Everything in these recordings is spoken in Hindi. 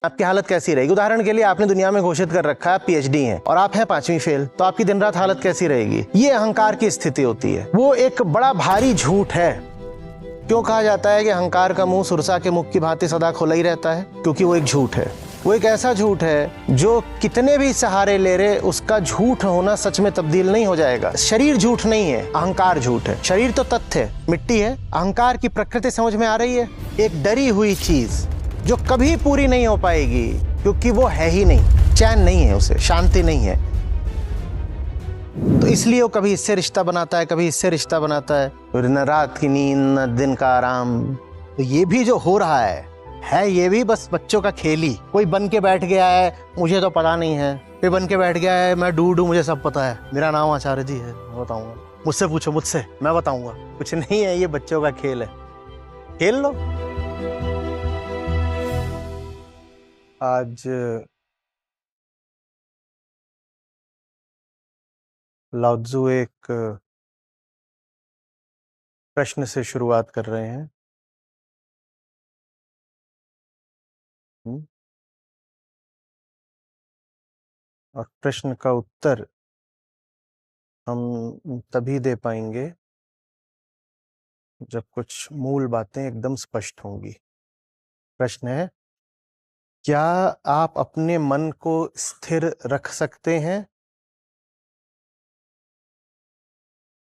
आपकी हालत कैसी रहेगी? उदाहरण के लिए आपने दुनिया में घोषित कर रखा है आप पीएचडी हैं और आप हैं 5वीं फेल, तो आपकी दिन रात हालत कैसी रहेगी? ये अहंकार की स्थिति होती है। वो एक बड़ा भारी झूठ है। क्यों कहा जाता है कि अहंकार का मुंह सुरसा के मुख की भांति सदा खुला ही रहता है? क्योंकि वो एक झूठ है। वो एक ऐसा झूठ है जो कितने भी सहारे ले रहे उसका झूठ होना सच में तब्दील नहीं हो जाएगा। शरीर झूठ नहीं है, अहंकार झूठ है। शरीर तो तथ्य है, मिट्टी है। अहंकार की प्रकृति समझ में आ रही है? एक डरी हुई चीज जो कभी पूरी नहीं हो पाएगी, क्योंकि वो है ही नहीं, चैन नहीं है, उसे शांति नहीं है। तो इसलिए वो कभी इससे रिश्ता बनाता है, कभी इससे रिश्ता बनाता है। न रात की नींद न दिन का आराम। तो ये भी जो हो रहा है ये भी बस बच्चों का खेल ही। कोई बन के बैठ गया है मुझे तो पता नहीं है, कोई बन के बैठ गया है मैं डूड हूं मुझे सब पता है, मेरा नाम आचार्य जी है, मैं बताऊंगा, मुझसे पूछो, मुझसे मैं बताऊंगा। कुछ नहीं है, ये बच्चों का खेल है, खेल लो। आज लाओ त्ज़ु एक प्रश्न से शुरुआत कर रहे हैं। और प्रश्न का उत्तर हम तभी दे पाएंगे जब कुछ मूल बातें एकदम स्पष्ट होंगी। प्रश्न है, क्या आप अपने मन को स्थिर रख सकते हैं?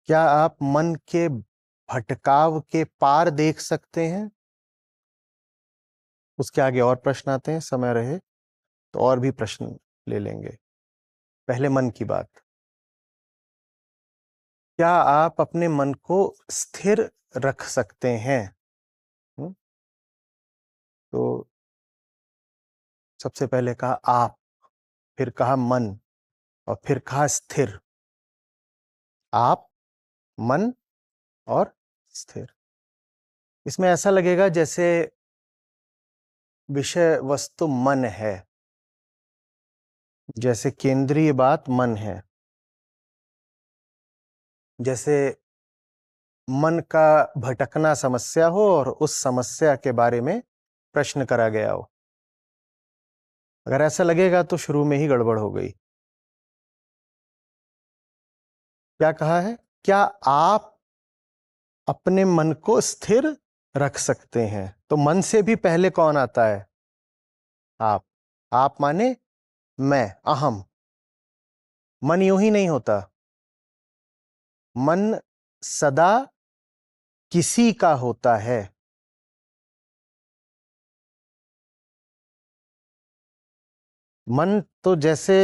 क्या आप मन के भटकाव के पार देख सकते हैं? उसके आगे और प्रश्न आते हैं, समय रहे तो और भी प्रश्न ले लेंगे। पहले मन की बात। क्या आप अपने मन को स्थिर रख सकते हैं? तो सबसे पहले कहा आप, फिर कहा मन और फिर कहा स्थिर। आप, मन और स्थिर। इसमें ऐसा लगेगा जैसे विषय वस्तु मन है, जैसे केंद्रीय बात मन है, जैसे मन का भटकना समस्या हो और उस समस्या के बारे में प्रश्न करा गया हो। अगर ऐसा लगेगा तो शुरू में ही गड़बड़ हो गई। क्या कहा है? क्या आप अपने मन को स्थिर रख सकते हैं? तो मन से भी पहले कौन आता है? आप। आप माने मैं, अहम। मन यूं ही नहीं होता। मन सदा किसी का होता है। मन तो जैसे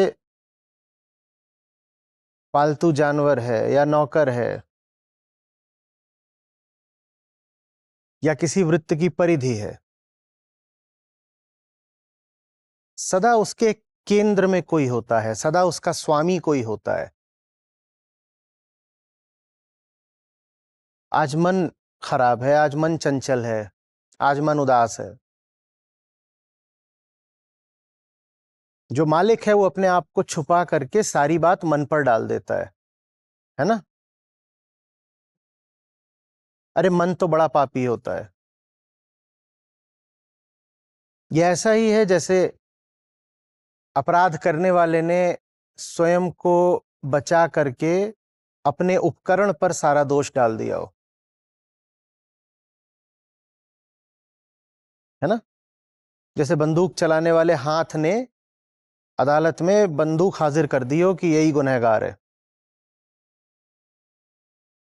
पालतू जानवर है या नौकर है या किसी वृत्त की परिधि है, सदा उसके केंद्र में कोई होता है, सदा उसका स्वामी कोई होता है। आज मन खराब है, आज मन चंचल है, आज मन उदास है। जो मालिक है वो अपने आप को छुपा करके सारी बात मन पर डाल देता है ना? अरे मन तो बड़ा पापी होता है। ये ऐसा ही है जैसे अपराध करने वाले ने स्वयं को बचा करके अपने उपकरण पर सारा दोष डाल दिया हो, है ना? जैसे बंदूक चलाने वाले हाथ ने अदालत में बंदूक हाजिर कर दी हो कि यही गुनहगार है।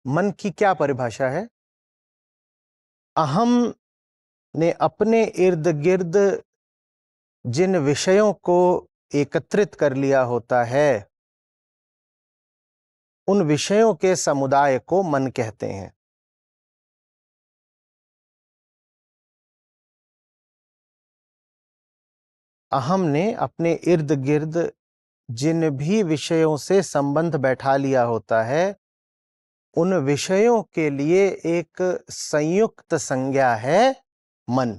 मन की क्या परिभाषा है? अहम ने अपने इर्द गिर्द जिन विषयों को एकत्रित कर लिया होता है, उन विषयों के समुदाय को मन कहते हैं। अहम ने अपने इर्द गिर्द जिन भी विषयों से संबंध बैठा लिया होता है, उन विषयों के लिए एक संयुक्त संज्ञा है मन।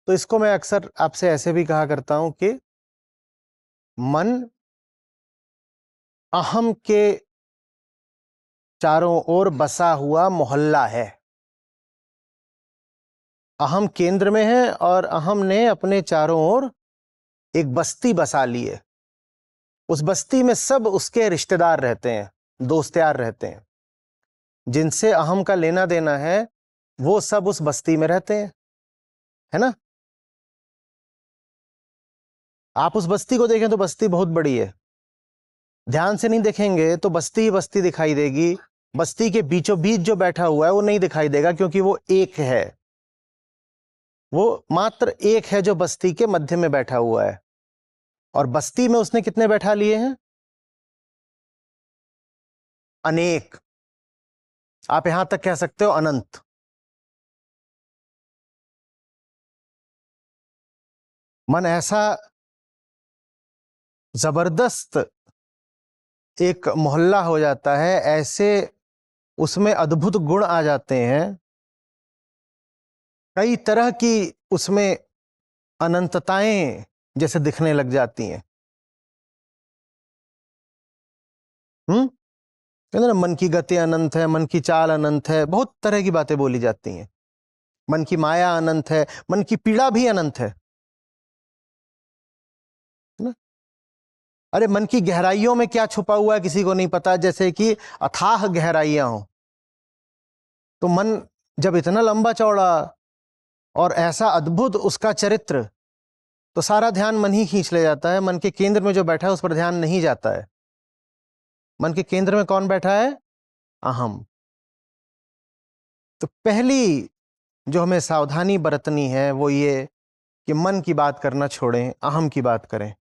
तो इसको मैं अक्सर आपसे ऐसे भी कहा करता हूं कि मन अहम के चारों ओर बसा हुआ मोहल्ला है। अहम केंद्र में है और अहम ने अपने चारों ओर एक बस्ती बसा ली है। उस बस्ती में सब उसके रिश्तेदार रहते हैं, दोस्त यार रहते हैं, जिनसे अहम का लेना देना है वो सब उस बस्ती में रहते हैं, है ना। आप उस बस्ती को देखें तो बस्ती बहुत बड़ी है, ध्यान से नहीं देखेंगे तो बस्ती ही बस्ती दिखाई देगी। बस्ती के बीचों बीच जो बैठा हुआ है वो नहीं दिखाई देगा, क्योंकि वो एक है, वो मात्र एक है जो बस्ती के मध्य में बैठा हुआ है। और बस्ती में उसने कितने बैठा लिए हैं? अनेक। आप यहां तक कह सकते हो अनंत। मन ऐसा जबरदस्त एक मोहल्ला हो जाता है, ऐसे उसमें अद्भुत गुण आ जाते हैं, कई तरह की उसमें अनंतताएं जैसे दिखने लग जाती हैं। कहते ना, मन की गति अनंत है, मन की चाल अनंत है, बहुत तरह की बातें बोली जाती हैं। मन की माया अनंत है, मन की पीड़ा भी अनंत है ना? अरे मन की गहराइयों में क्या छुपा हुआ है किसी को नहीं पता, जैसे कि अथाह गहराइयां हो। तो मन जब इतना लंबा चौड़ा और ऐसा अद्भुत उसका चरित्र, तो सारा ध्यान मन ही खींच ले जाता है। मन के केंद्र में जो बैठा है उस पर ध्यान नहीं जाता है। मन के केंद्र में कौन बैठा है? अहम। तो पहली जो हमें सावधानी बरतनी है वो ये कि मन की बात करना छोड़ें, अहम की बात करें।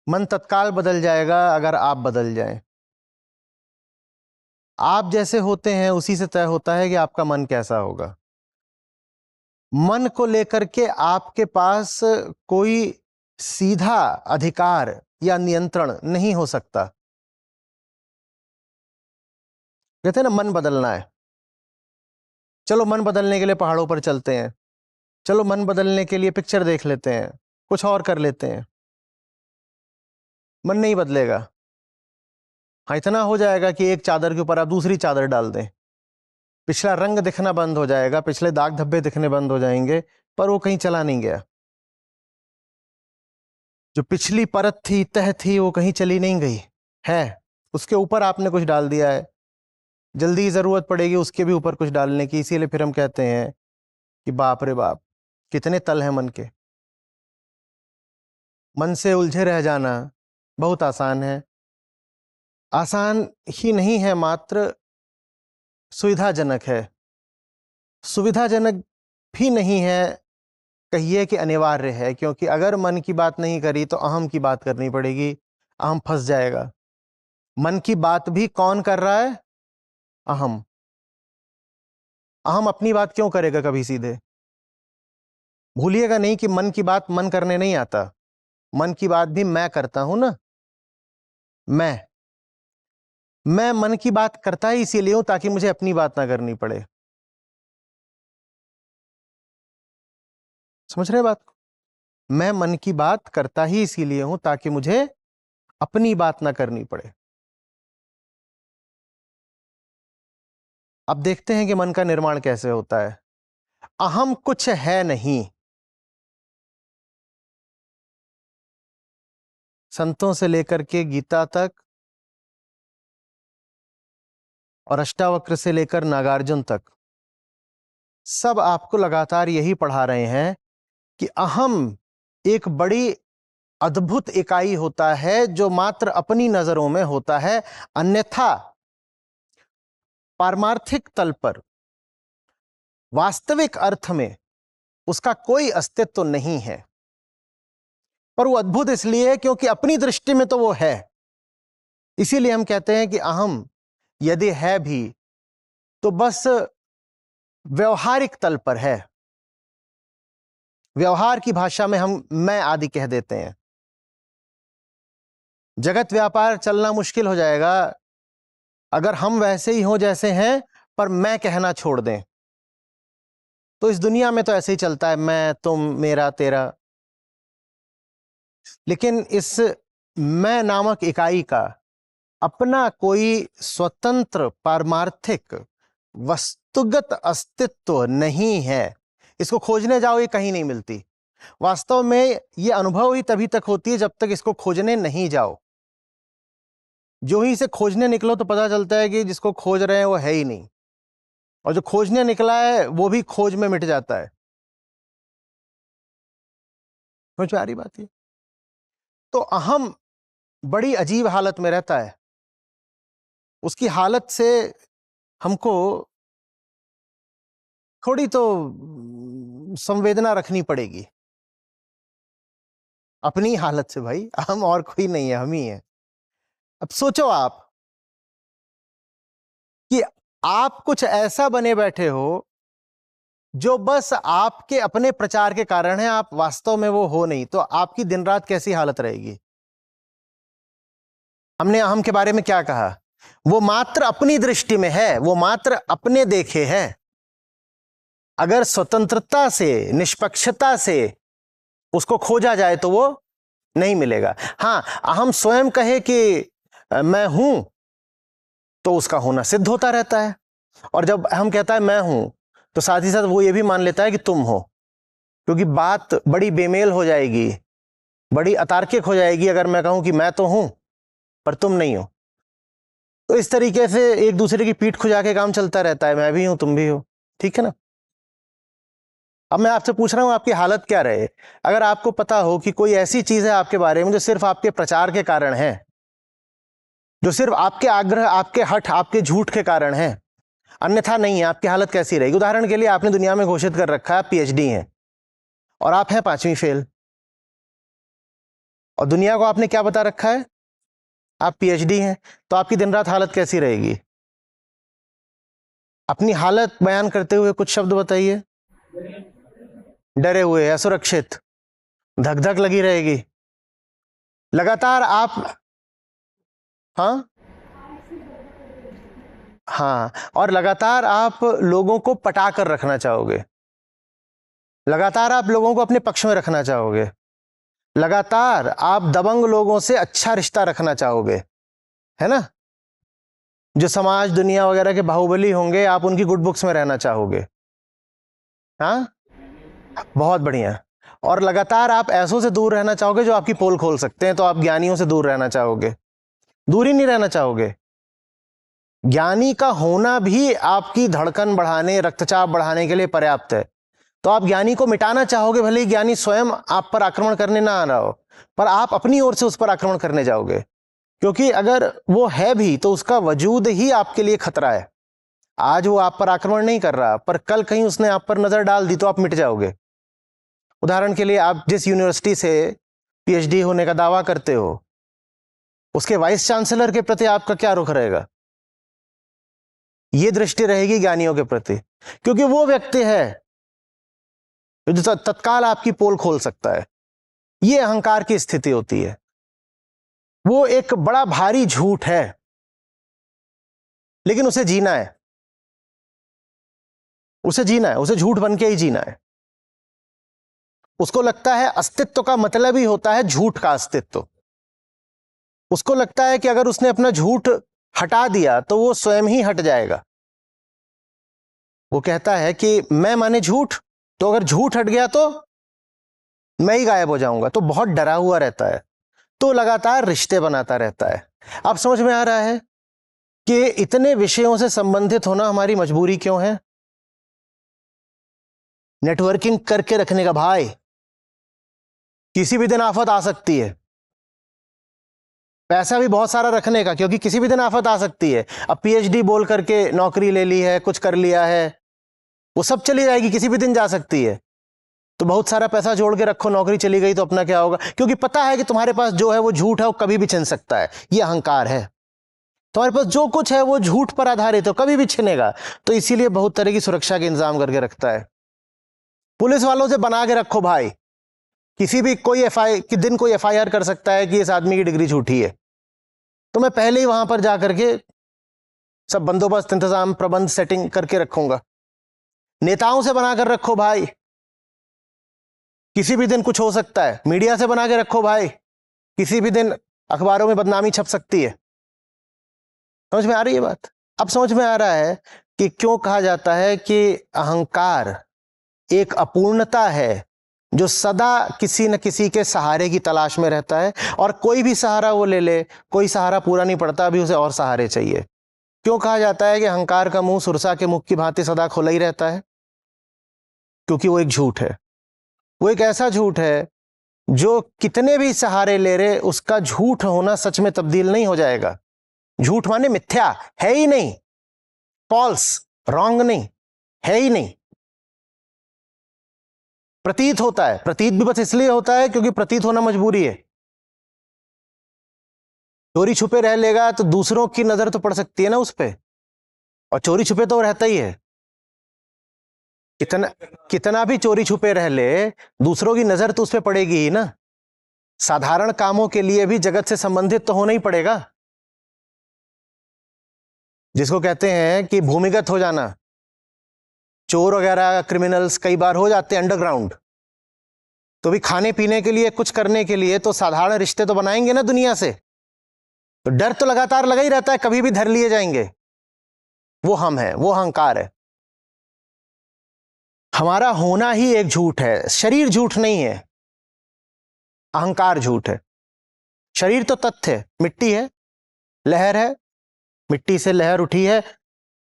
मन तत्काल बदल जाएगा अगर आप बदल जाएं। आप जैसे होते हैं उसी से तय होता है कि आपका मन कैसा होगा। मन को लेकर के आपके पास कोई सीधा अधिकार या नियंत्रण नहीं हो सकता। कहते हैं ना, मन बदलना है, चलो मन बदलने के लिए पहाड़ों पर चलते हैं, चलो मन बदलने के लिए पिक्चर देख लेते हैं, कुछ और कर लेते हैं। मन नहीं बदलेगा। हाँ, इतना हो जाएगा कि एक चादर के ऊपर आप दूसरी चादर डाल दें, पिछला रंग दिखना बंद हो जाएगा, पिछले दाग धब्बे दिखने बंद हो जाएंगे, पर वो कहीं चला नहीं गया। जो पिछली परत थी, तह थी, वो कहीं चली नहीं गई है, उसके ऊपर आपने कुछ डाल दिया है। जल्दी जरूरत पड़ेगी उसके भी ऊपर कुछ डालने की, इसीलिए फिर हम कहते हैं कि बाप रे बाप, कितने तल हैं मन के। मन से उलझे रह जाना बहुत आसान है, आसान ही नहीं है, मात्र सुविधाजनक है। सुविधाजनक भी नहीं है, कहिए कि अनिवार्य है, क्योंकि अगर मन की बात नहीं करी तो अहम की बात करनी पड़ेगी, अहम फंस जाएगा। मन की बात भी कौन कर रहा है? अहम। अहम अपनी बात क्यों करेगा कभी सीधे? भूलिएगा नहीं कि मन की बात मन करने नहीं आता, मन की बात भी मैं करता हूं ना। मैं मन की बात करता ही इसीलिए हूं ताकि मुझे अपनी बात ना करनी पड़े। समझ रहे बात को? मैं मन की बात करता ही इसीलिए हूं ताकि मुझे अपनी बात ना करनी पड़े। अब देखते हैं कि मन का निर्माण कैसे होता है। अहम कुछ है नहीं। संतों से लेकर के गीता तक और अष्टावक्र से लेकर नागार्जुन तक सब आपको लगातार यही पढ़ा रहे हैं कि अहम एक बड़ी अद्भुत इकाई होता है जो मात्र अपनी नजरों में होता है, अन्यथा पारमार्थिक तल पर वास्तविक अर्थ में उसका कोई अस्तित्व नहीं है। पर वो अद्भुत इसलिए है क्योंकि अपनी दृष्टि में तो वो है। इसीलिए हम कहते हैं कि अहम यदि है भी तो बस व्यवहारिक तल पर है। व्यवहार की भाषा में हम मैं आदि कह देते हैं। जगत व्यापार चलना मुश्किल हो जाएगा अगर हम वैसे ही हों जैसे हैं, पर मैं कहना छोड़ दें। तो इस दुनिया में तो ऐसे ही चलता है, मैं, तुम, मेरा, तेरा। लेकिन इस मैं नामक इकाई का अपना कोई स्वतंत्र पारमार्थिक वस्तुगत अस्तित्व नहीं है, इसको खोजने जाओ ये कहीं नहीं मिलती। वास्तव में ये अनुभव ही तभी तक होती है जब तक इसको खोजने नहीं जाओ। जो ही इसे खोजने निकलो तो पता चलता है कि जिसको खोज रहे हैं वो है ही नहीं, और जो खोजने निकला है वो भी खोज में मिट जाता है। समझ में आ रही बात है? तो अहम बड़ी अजीब हालत में रहता है, उसकी हालत से हमको थोड़ी तो संवेदना रखनी पड़ेगी अपनी हालत से। भाई हम और कोई नहीं है, हम ही है। अब सोचो आप कि आप कुछ ऐसा बने बैठे हो जो बस आपके अपने प्रचार के कारण है, आप वास्तव में वो हो नहीं, तो आपकी दिन रात कैसी हालत रहेगी? हमने अहम के बारे में क्या कहा? वो मात्र अपनी दृष्टि में है, वो मात्र अपने देखे है। अगर स्वतंत्रता से, निष्पक्षता से उसको खोजा जाए तो वो नहीं मिलेगा। हां, अहम स्वयं कहे कि मैं हूं, तो उसका होना सिद्ध होता रहता है। और जब हम कहता है मैं हूं, तो साथ ही साथ वो ये भी मान लेता है कि तुम हो, क्योंकि बात बड़ी बेमेल हो जाएगी, बड़ी अतार्किक हो जाएगी अगर मैं कहूं कि मैं तो हूं पर तुम नहीं हो। तो इस तरीके से एक दूसरे की पीठ खुजा के काम चलता रहता है, मैं भी हूं तुम भी हो। ठीक है ना? अब मैं आपसे पूछ रहा हूं आपकी हालत क्या रहे अगर आपको पता हो कि कोई ऐसी चीज है आपके बारे में जो सिर्फ आपके प्रचार के कारण है, जो सिर्फ आपके आग्रह, आपके हठ, आपके झूठ के कारण है, अन्यथा नहीं है। आपकी हालत कैसी रहेगी? उदाहरण के लिए आपने दुनिया में घोषित कर रखा है आप पीएचडी हैं और आप हैं 5वीं फेल, और दुनिया को आपने क्या बता रखा है? आप पीएचडी हैं। तो आपकी दिन रात हालत कैसी रहेगी? अपनी हालत बयान करते हुए कुछ शब्द बताइए। डरे हुए, असुरक्षित, धक धक लगी रहेगी लगातार आप। हाँ हाँ, और लगातार आप लोगों को पटा कर रखना चाहोगे, लगातार आप लोगों को अपने पक्ष में रखना चाहोगे, लगातार आप दबंग लोगों से अच्छा रिश्ता रखना चाहोगे, है ना? जो समाज, दुनिया वगैरह के बाहुबली होंगे, आप उनकी गुड बुक्स में रहना चाहोगे। हाँ, बहुत बढ़िया। और लगातार आप ऐसों से दूर रहना चाहोगे जो आपकी पोल खोल सकते हैं, तो आप ज्ञानियों से दूर रहना चाहोगे, दूर ही नहीं रहना चाहोगे। ज्ञानी का होना भी आपकी धड़कन बढ़ाने, रक्तचाप बढ़ाने के लिए पर्याप्त है। तो आप ज्ञानी को मिटाना चाहोगे, भले ही ज्ञानी स्वयं आप पर आक्रमण करने ना आ रहा हो, पर आप अपनी ओर से उस पर आक्रमण करने जाओगे, क्योंकि अगर वो है भी तो उसका वजूद ही आपके लिए खतरा है। आज वो आप पर आक्रमण नहीं कर रहा, पर कल कहीं उसने आप पर नजर डाल दी तो आप मिट जाओगे। उदाहरण के लिए, आप जिस यूनिवर्सिटी से पीएचडी होने का दावा करते हो, उसके वाइस चांसलर के प्रति आपका क्या रुख रहेगा? यह दृष्टि रहेगी ज्ञानियों के प्रति, क्योंकि वो व्यक्ति है जो तत्काल आपकी पोल खोल सकता है। यह अहंकार की स्थिति होती है। वो एक बड़ा भारी झूठ है, लेकिन उसे जीना है, उसे जीना है, उसे झूठ बन के ही जीना है। उसको लगता है अस्तित्व का मतलब ही होता है झूठ का अस्तित्व। उसको लगता है कि अगर उसने अपना झूठ हटा दिया तो वो स्वयं ही हट जाएगा। वो कहता है कि मैं माने झूठ, तो अगर झूठ हट गया तो मैं ही गायब हो जाऊंगा। तो बहुत डरा हुआ रहता है, तो लगातार रिश्ते बनाता रहता है। अब समझ में आ रहा है कि इतने विषयों से संबंधित होना हमारी मजबूरी क्यों है? नेटवर्किंग करके रखने का भाई, किसी भी दिन आफत आ सकती है। पैसा भी बहुत सारा रखने का, क्योंकि किसी भी दिन आफत आ सकती है। अब पीएचडी बोल करके नौकरी ले ली है, कुछ कर लिया है, वो सब चली जाएगी, किसी भी दिन जा सकती है। तो बहुत सारा पैसा जोड़ के रखो, नौकरी चली गई तो अपना क्या होगा? क्योंकि पता है कि तुम्हारे पास जो है वो झूठ है, वो कभी भी छिन सकता है। ये अहंकार है। तुम्हारे पास जो कुछ है वो झूठ पर आधारित है, कभी भी छिनेगा। तो इसीलिए बहुत तरह की सुरक्षा के इंतजाम करके रखता है। पुलिस वालों से बना के रखो भाई, किसी भी कोई एफआईआर कर सकता है कि इस आदमी की डिग्री झूठी है, तो मैं पहले ही वहां पर जाकर के सब बंदोबस्त, इंतजाम, प्रबंध, सेटिंग करके रखूंगा। नेताओं से बनाकर रखो भाई, किसी भी दिन कुछ हो सकता है। मीडिया से बना के रखो भाई, किसी भी दिन अखबारों में बदनामी छप सकती है। समझ में आ रही है बात? अब समझ में आ रहा है कि क्यों कहा जाता है कि अहंकार एक अपूर्णता है जो सदा किसी न किसी के सहारे की तलाश में रहता है, और कोई भी सहारा वो ले ले, कोई सहारा पूरा नहीं पड़ता, अभी उसे और सहारे चाहिए। क्यों कहा जाता है कि अहंकार का मुंह सुरसा के मुख की भांति सदा खुला ही रहता है? क्योंकि वो एक झूठ है। वो एक ऐसा झूठ है जो कितने भी सहारे ले रहे, उसका झूठ होना सच में तब्दील नहीं हो जाएगा। झूठ माने मिथ्या है ही नहीं, फॉल्स, रॉन्ग नहीं है ही नहीं, प्रतीत होता है। प्रतीत भी बस इसलिए होता है क्योंकि प्रतीत होना मजबूरी है। चोरी छुपे रह लेगा तो दूसरों की नजर तो पड़ सकती है ना उस पे, और चोरी छुपे तो रहता ही है। कितना कितना भी चोरी छुपे रह ले, दूसरों की नजर तो उस पे पड़ेगी ही ना। साधारण कामों के लिए भी जगत से संबंधित तो होना ही पड़ेगा, जिसको कहते हैं कि भूमिगत हो जाना। चोर वगैरह क्रिमिनल्स कई बार हो जाते हैं अंडरग्राउंड, तो भी खाने पीने के लिए, कुछ करने के लिए तो साधारण रिश्ते तो बनाएंगे ना दुनिया से। तो डर तो लगातार लगा ही रहता है, कभी भी धर लिए जाएंगे। वो हम है, वो अहंकार है। हमारा होना ही एक झूठ है। शरीर झूठ नहीं है, अहंकार झूठ है। शरीर तो तथ्य है, मिट्टी है, लहर है, मिट्टी से लहर उठी है।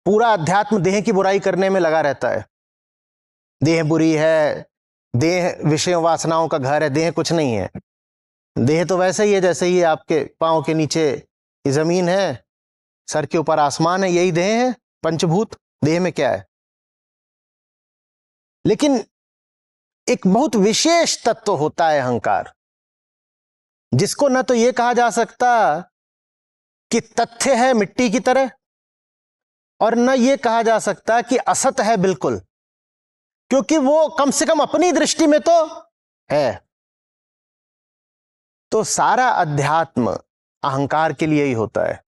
पूरा अध्यात्म देह की बुराई करने में लगा रहता है। देह बुरी है, देह विषय वासनाओं का घर है, देह कुछ नहीं है। देह तो वैसे ही है जैसे ही आपके पांव के नीचे जमीन है, सर के ऊपर आसमान है, यही देह है, पंचभूत। देह में क्या है? लेकिन एक बहुत विशेष तत्व होता है अहंकार, जिसको न तो यह कहा जा सकता कि तथ्य है मिट्टी की तरह, और न यह कहा जा सकता कि असत है बिल्कुल, क्योंकि वो कम से कम अपनी दृष्टि में तो है। तो सारा अध्यात्म अहंकार के लिए ही होता है।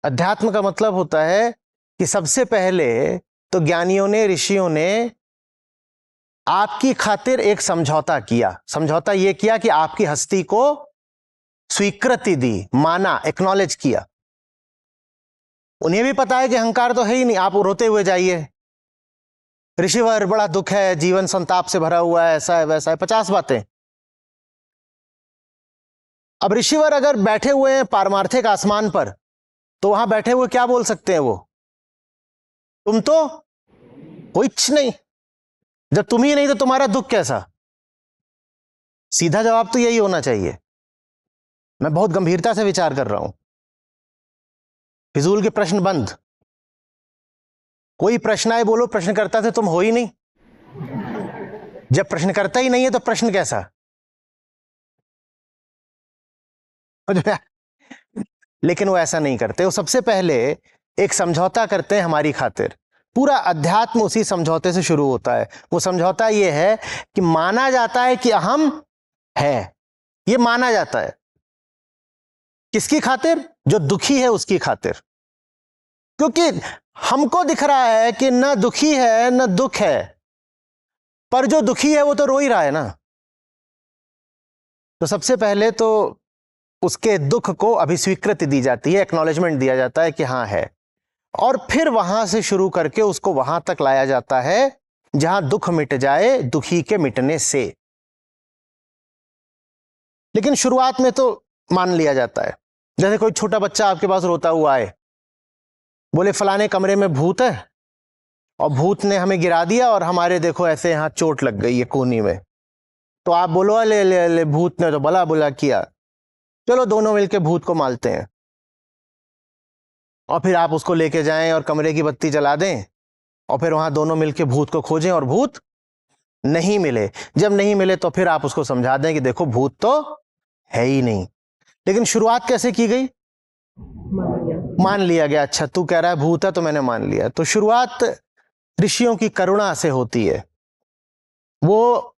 अध्यात्म का मतलब होता है कि सबसे पहले तो ज्ञानियों ने, ऋषियों ने आपकी खातिर एक समझौता किया। समझौता यह किया कि आपकी हस्ती को स्वीकृति दी, माना, एक्नॉलेज किया। उन्हें भी पता है कि अहंकार तो है ही नहीं, आप रोते हुए जाइए, ऋषिवर बड़ा दुख है, जीवन संताप से भरा हुआ है, ऐसा है वैसा है, 50 बातें। अब ऋषिवर अगर बैठे हुए हैं पारमार्थिक आसमान पर, तो वहां बैठे हुए क्या बोल सकते हैं वो? तुम तो कुछ नहीं, जब तुम ही नहीं तो तुम्हारा दुख कैसा? सीधा जवाब तो यही होना चाहिए। मैं बहुत गंभीरता से विचार कर रहा हूं। फिजूल के प्रश्न बंद। कोई प्रश्न आए बोलो प्रश्नकर्ता से तुम हो ही नहीं। जब प्रश्नकर्ता ही नहीं है तो प्रश्न कैसा? लेकिन वो ऐसा नहीं करते। वो सबसे पहले एक समझौता करते हैं हमारी खातिर। पूरा अध्यात्म उसी समझौते से शुरू होता है। वो समझौता ये है कि माना जाता है कि अहम है। ये माना जाता है किसकी खातिर? जो दुखी है उसकी खातिर। क्योंकि हमको दिख रहा है कि न दुखी है न दुख है, पर जो दुखी है वो तो रो ही रहा है ना। तो सबसे पहले तो उसके दुख को अभिस्वीकृति दी जाती है, एक्नॉलेजमेंट दिया जाता है कि हाँ है, और फिर वहां से शुरू करके उसको वहां तक लाया जाता है जहां दुख मिट जाए दुखी के मिटने से। लेकिन शुरुआत में तो मान लिया जाता है। जैसे कोई छोटा बच्चा आपके पास रोता हुआ आए, बोले फलाने कमरे में भूत है और भूत ने हमें गिरा दिया और हमारे देखो ऐसे यहां चोट लग गई है कोहनी में। तो आप बोलो ले ले ले, भूत ने तो भला बुला किया, चलो दोनों मिलके भूत को मारते हैं। और फिर आप उसको लेके जाएं और कमरे की बत्ती जला दें, और फिर वहां दोनों मिलके भूत को खोजें और भूत नहीं मिले। जब नहीं मिले तो फिर आप उसको समझा दें कि देखो भूत तो है ही नहीं। लेकिन शुरुआत कैसे की गई? मान लिया गया। अच्छा तू कह रहा है भूत है तो मैंने मान लिया। तो शुरुआत ऋषियों की करुणा से होती है। वो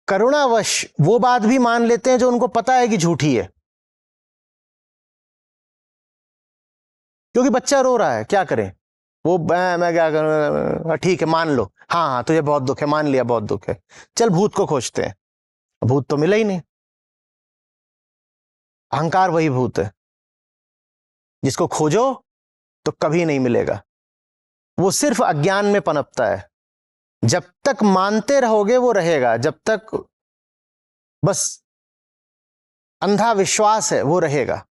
करुणावश वो बात भी मान लेते हैं जो उनको पता है कि झूठी है, क्योंकि बच्चा रो रहा है, क्या करें? वो मैं क्या करूं, ठीक है मान लो, हाँ हाँ तुझे बहुत दुख है, मान लिया बहुत दुख है, चल भूत को खोजते हैं। भूत तो मिला ही नहीं। अहंकार वही भूत है। जिसको खोजो तो कभी नहीं मिलेगा। वो सिर्फ अज्ञान में पनपता है। जब तक मानते रहोगे वो रहेगा, जब तक बस अंधा विश्वास है वो रहेगा।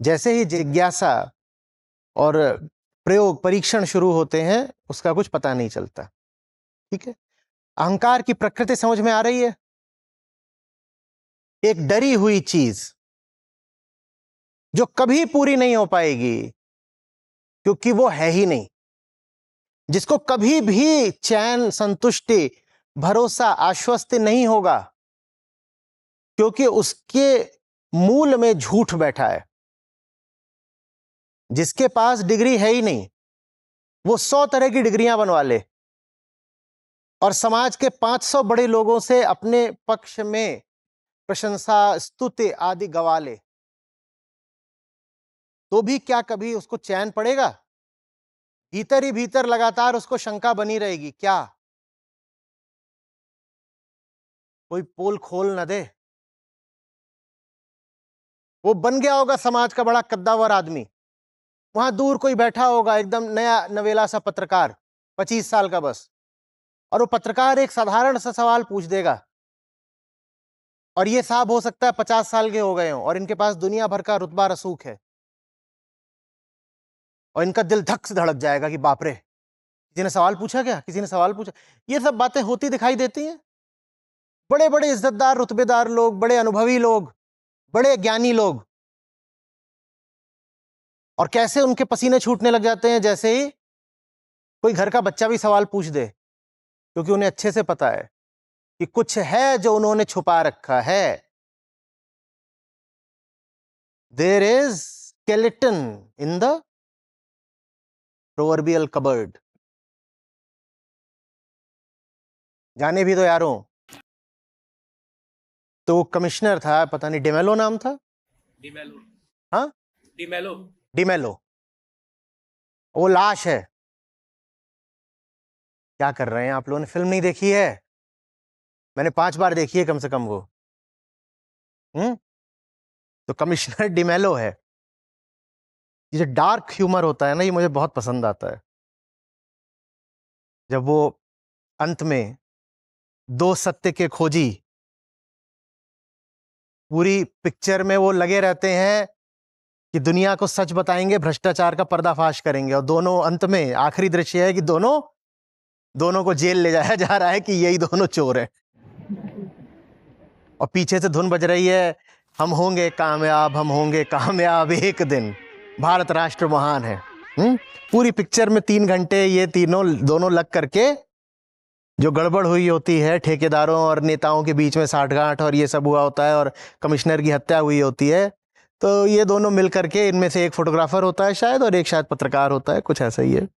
जैसे ही जिज्ञासा और प्रयोग परीक्षण शुरू होते हैं उसका कुछ पता नहीं चलता। ठीक है, अहंकार की प्रकृति समझ में आ रही है? एक डरी हुई चीज जो कभी पूरी नहीं हो पाएगी क्योंकि वो है ही नहीं, जिसको कभी भी चैन, संतुष्टि, भरोसा, आश्वस्ति नहीं होगा क्योंकि उसके मूल में झूठ बैठा है। जिसके पास डिग्री है ही नहीं वो 100 तरह की डिग्रियां बनवा ले और समाज के 500 बड़े लोगों से अपने पक्ष में प्रशंसा, स्तुति आदि गवा ले, तो भी क्या कभी उसको चैन पड़ेगा? भीतर ही भीतर लगातार उसको शंका बनी रहेगी। क्या कोई पोल खोल न दे? वो बन गया होगा समाज का बड़ा कद्दावर आदमी, वहां दूर कोई बैठा होगा एकदम नया नवेला सा पत्रकार, 25 साल का बस, और वो पत्रकार एक साधारण सा सवाल पूछ देगा और ये साहब हो सकता है 50 साल के हो गए हों और इनके पास दुनिया भर का रुतबा रसूख है और इनका दिल धक से धड़क जाएगा कि बाप रे, किसी ने सवाल पूछा क्या, किसी ने सवाल पूछा। ये सब बातें होती दिखाई देती हैं। बड़े बड़े इज्जतदार, रुतबेदार लोग, बड़े अनुभवी लोग, बड़े ज्ञानी लोग, और कैसे उनके पसीने छूटने लग जाते हैं जैसे ही कोई घर का बच्चा भी सवाल पूछ दे, क्योंकि उन्हें अच्छे से पता है कि कुछ है जो उन्होंने छुपा रखा है। There is skeleton in the proverbial cupboard. जाने भी तो यारों। तो कमिश्नर था, पता नहीं डिमेलो नाम था, डिमेलो। हाँ, डिमेलो। डिमेलो। वो लाश है। क्या कर रहे हैं आप लोगों ने? फिल्म नहीं देखी है? मैंने 5 बार देखी है कम से कम वो। तो कमिश्नर डिमेलो है। ये जो डार्क ह्यूमर होता है ना, ये मुझे बहुत पसंद आता है। जब वो अंत में 2 सत्य के खोजी पूरी पिक्चर में वो लगे रहते हैं कि दुनिया को सच बताएंगे, भ्रष्टाचार का पर्दाफाश करेंगे, और दोनों अंत में आखिरी दृश्य है कि दोनों को जेल ले जाया जा रहा है कि यही दोनों चोर हैं। और पीछे से धुन बज रही है, हम होंगे कामयाब, हम होंगे कामयाब एक दिन, भारत राष्ट्र महान है। पूरी पिक्चर में 3 घंटे ये दोनों लग करके जो गड़बड़ हुई होती है, ठेकेदारों और नेताओं के बीच में साठगांठ और ये सब हुआ होता है, और कमिश्नर की हत्या हुई होती है, तो ये दोनों मिल करके, इनमें से एक फोटोग्राफर होता है शायद और एक शायद पत्रकार होता है, कुछ ऐसा ही है,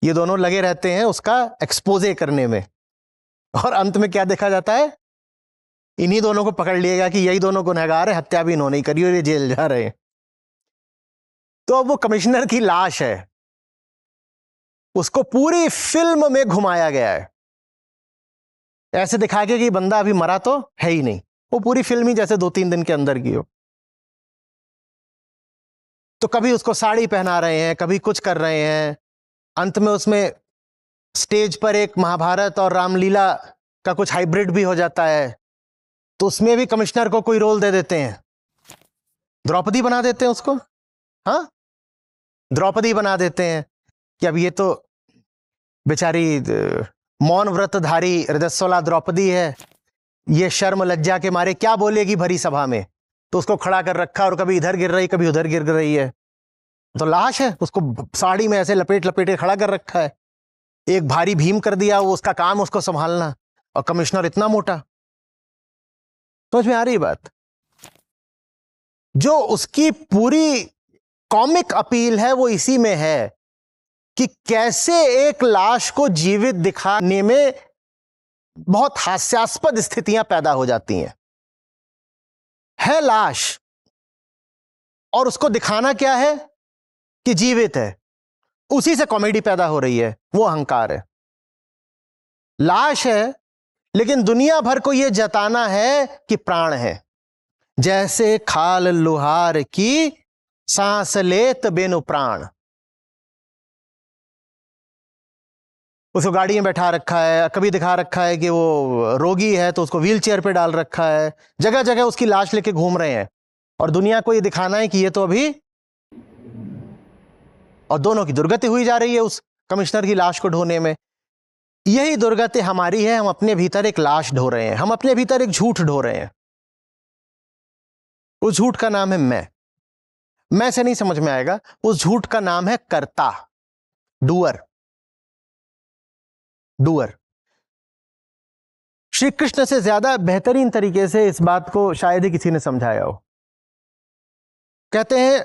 ये दोनों लगे रहते हैं उसका एक्सपोजे करने में। और अंत में क्या देखा जाता है? इन्हीं दोनों को पकड़ लिएगा कि यही दोनों गुनहगार है, हत्या भी इन्होंने करी और ये जेल जा रहे हैं। तो अब वो कमिश्नर की लाश है, उसको पूरी फिल्म में घुमाया गया है ऐसे दिखा के कि बंदा अभी मरा तो है ही नहीं। वो पूरी फिल्म ही जैसे 2-3 दिन के अंदर की हो। तो कभी उसको साड़ी पहना रहे हैं, कभी कुछ कर रहे हैं, अंत में उसमें स्टेज पर एक महाभारत और रामलीला का कुछ हाइब्रिड भी हो जाता है, तो उसमें भी कमिश्नर को कोई रोल दे देते हैं, द्रौपदी बना देते हैं उसको। हाँ, द्रौपदी बना देते हैं कि अब ये तो बेचारी मौन व्रतधारी रजस्वला द्रौपदी है, ये शर्म लज्जा के मारे क्या बोलेगी भरी सभा में, तो उसको खड़ा कर रखा और कभी इधर गिर रही, कभी उधर गिर रही है। तो लाश है, उसको साड़ी में ऐसे लपेट लपेट के खड़ा कर रखा है, एक भारी भीम कर दिया, वो उसका काम उसको संभालना, और कमिश्नर इतना मोटा। समझ में आ रही बात? जो उसकी पूरी कॉमिक अपील है वो इसी में है कि कैसे एक लाश को जीवित दिखाने में बहुत हास्यास्पद स्थितियां पैदा हो जाती हैं। है लाश और उसको दिखाना क्या है कि जीवित है, उसी से कॉमेडी पैदा हो रही है। वो अहंकार है। लाश है लेकिन दुनिया भर को यह जताना है कि प्राण है, जैसे खाल लुहार की, सांस लेत बेनु प्राण। उसको गाड़ी में बैठा रखा है, कभी दिखा रखा है कि वो रोगी है तो उसको व्हील चेयर पे डाल रखा है, जगह जगह उसकी लाश लेके घूम रहे हैं और दुनिया को ये दिखाना है कि ये तो अभी, और दोनों की दुर्गति हुई जा रही है उस कमिश्नर की लाश को ढोने में। यही दुर्गति हमारी है, हम अपने भीतर एक लाश ढो रहे हैं, हम अपने भीतर एक झूठ ढो रहे हैं। उस झूठ का नाम है मैं से नहीं समझ में आएगा, उस झूठ का नाम है कर्ता, डूअर। श्री कृष्ण से ज्यादा बेहतरीन तरीके से इस बात को शायद ही किसी ने समझाया हो। कहते हैं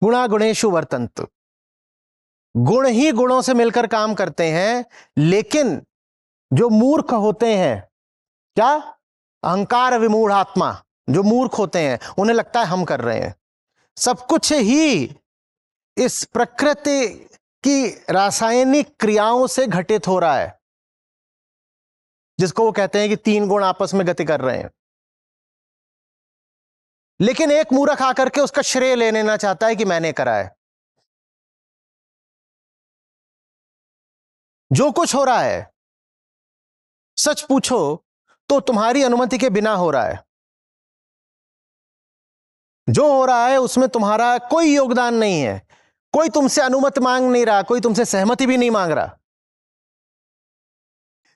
गुणा गुणेषु वर्तन्त, गुण ही गुणों से मिलकर काम करते हैं, लेकिन जो मूर्ख होते हैं, क्या, अहंकार विमूढ़ आत्मा, जो मूर्ख होते हैं उन्हें लगता है हम कर रहे हैं। सब कुछ ही इस प्रकृति की रासायनिक क्रियाओं से घटित हो रहा है, जिसको वो कहते हैं कि तीन गुण आपस में गति कर रहे हैं। लेकिन एक मूर्ख आकर के उसका श्रेय ले लेना चाहता है कि मैंने करा है। जो कुछ हो रहा है, सच पूछो तो तुम्हारी अनुमति के बिना हो रहा है। जो हो रहा है उसमें तुम्हारा कोई योगदान नहीं है, कोई तुमसे अनुमति मांग नहीं रहा, कोई तुमसे सहमति भी नहीं मांग रहा।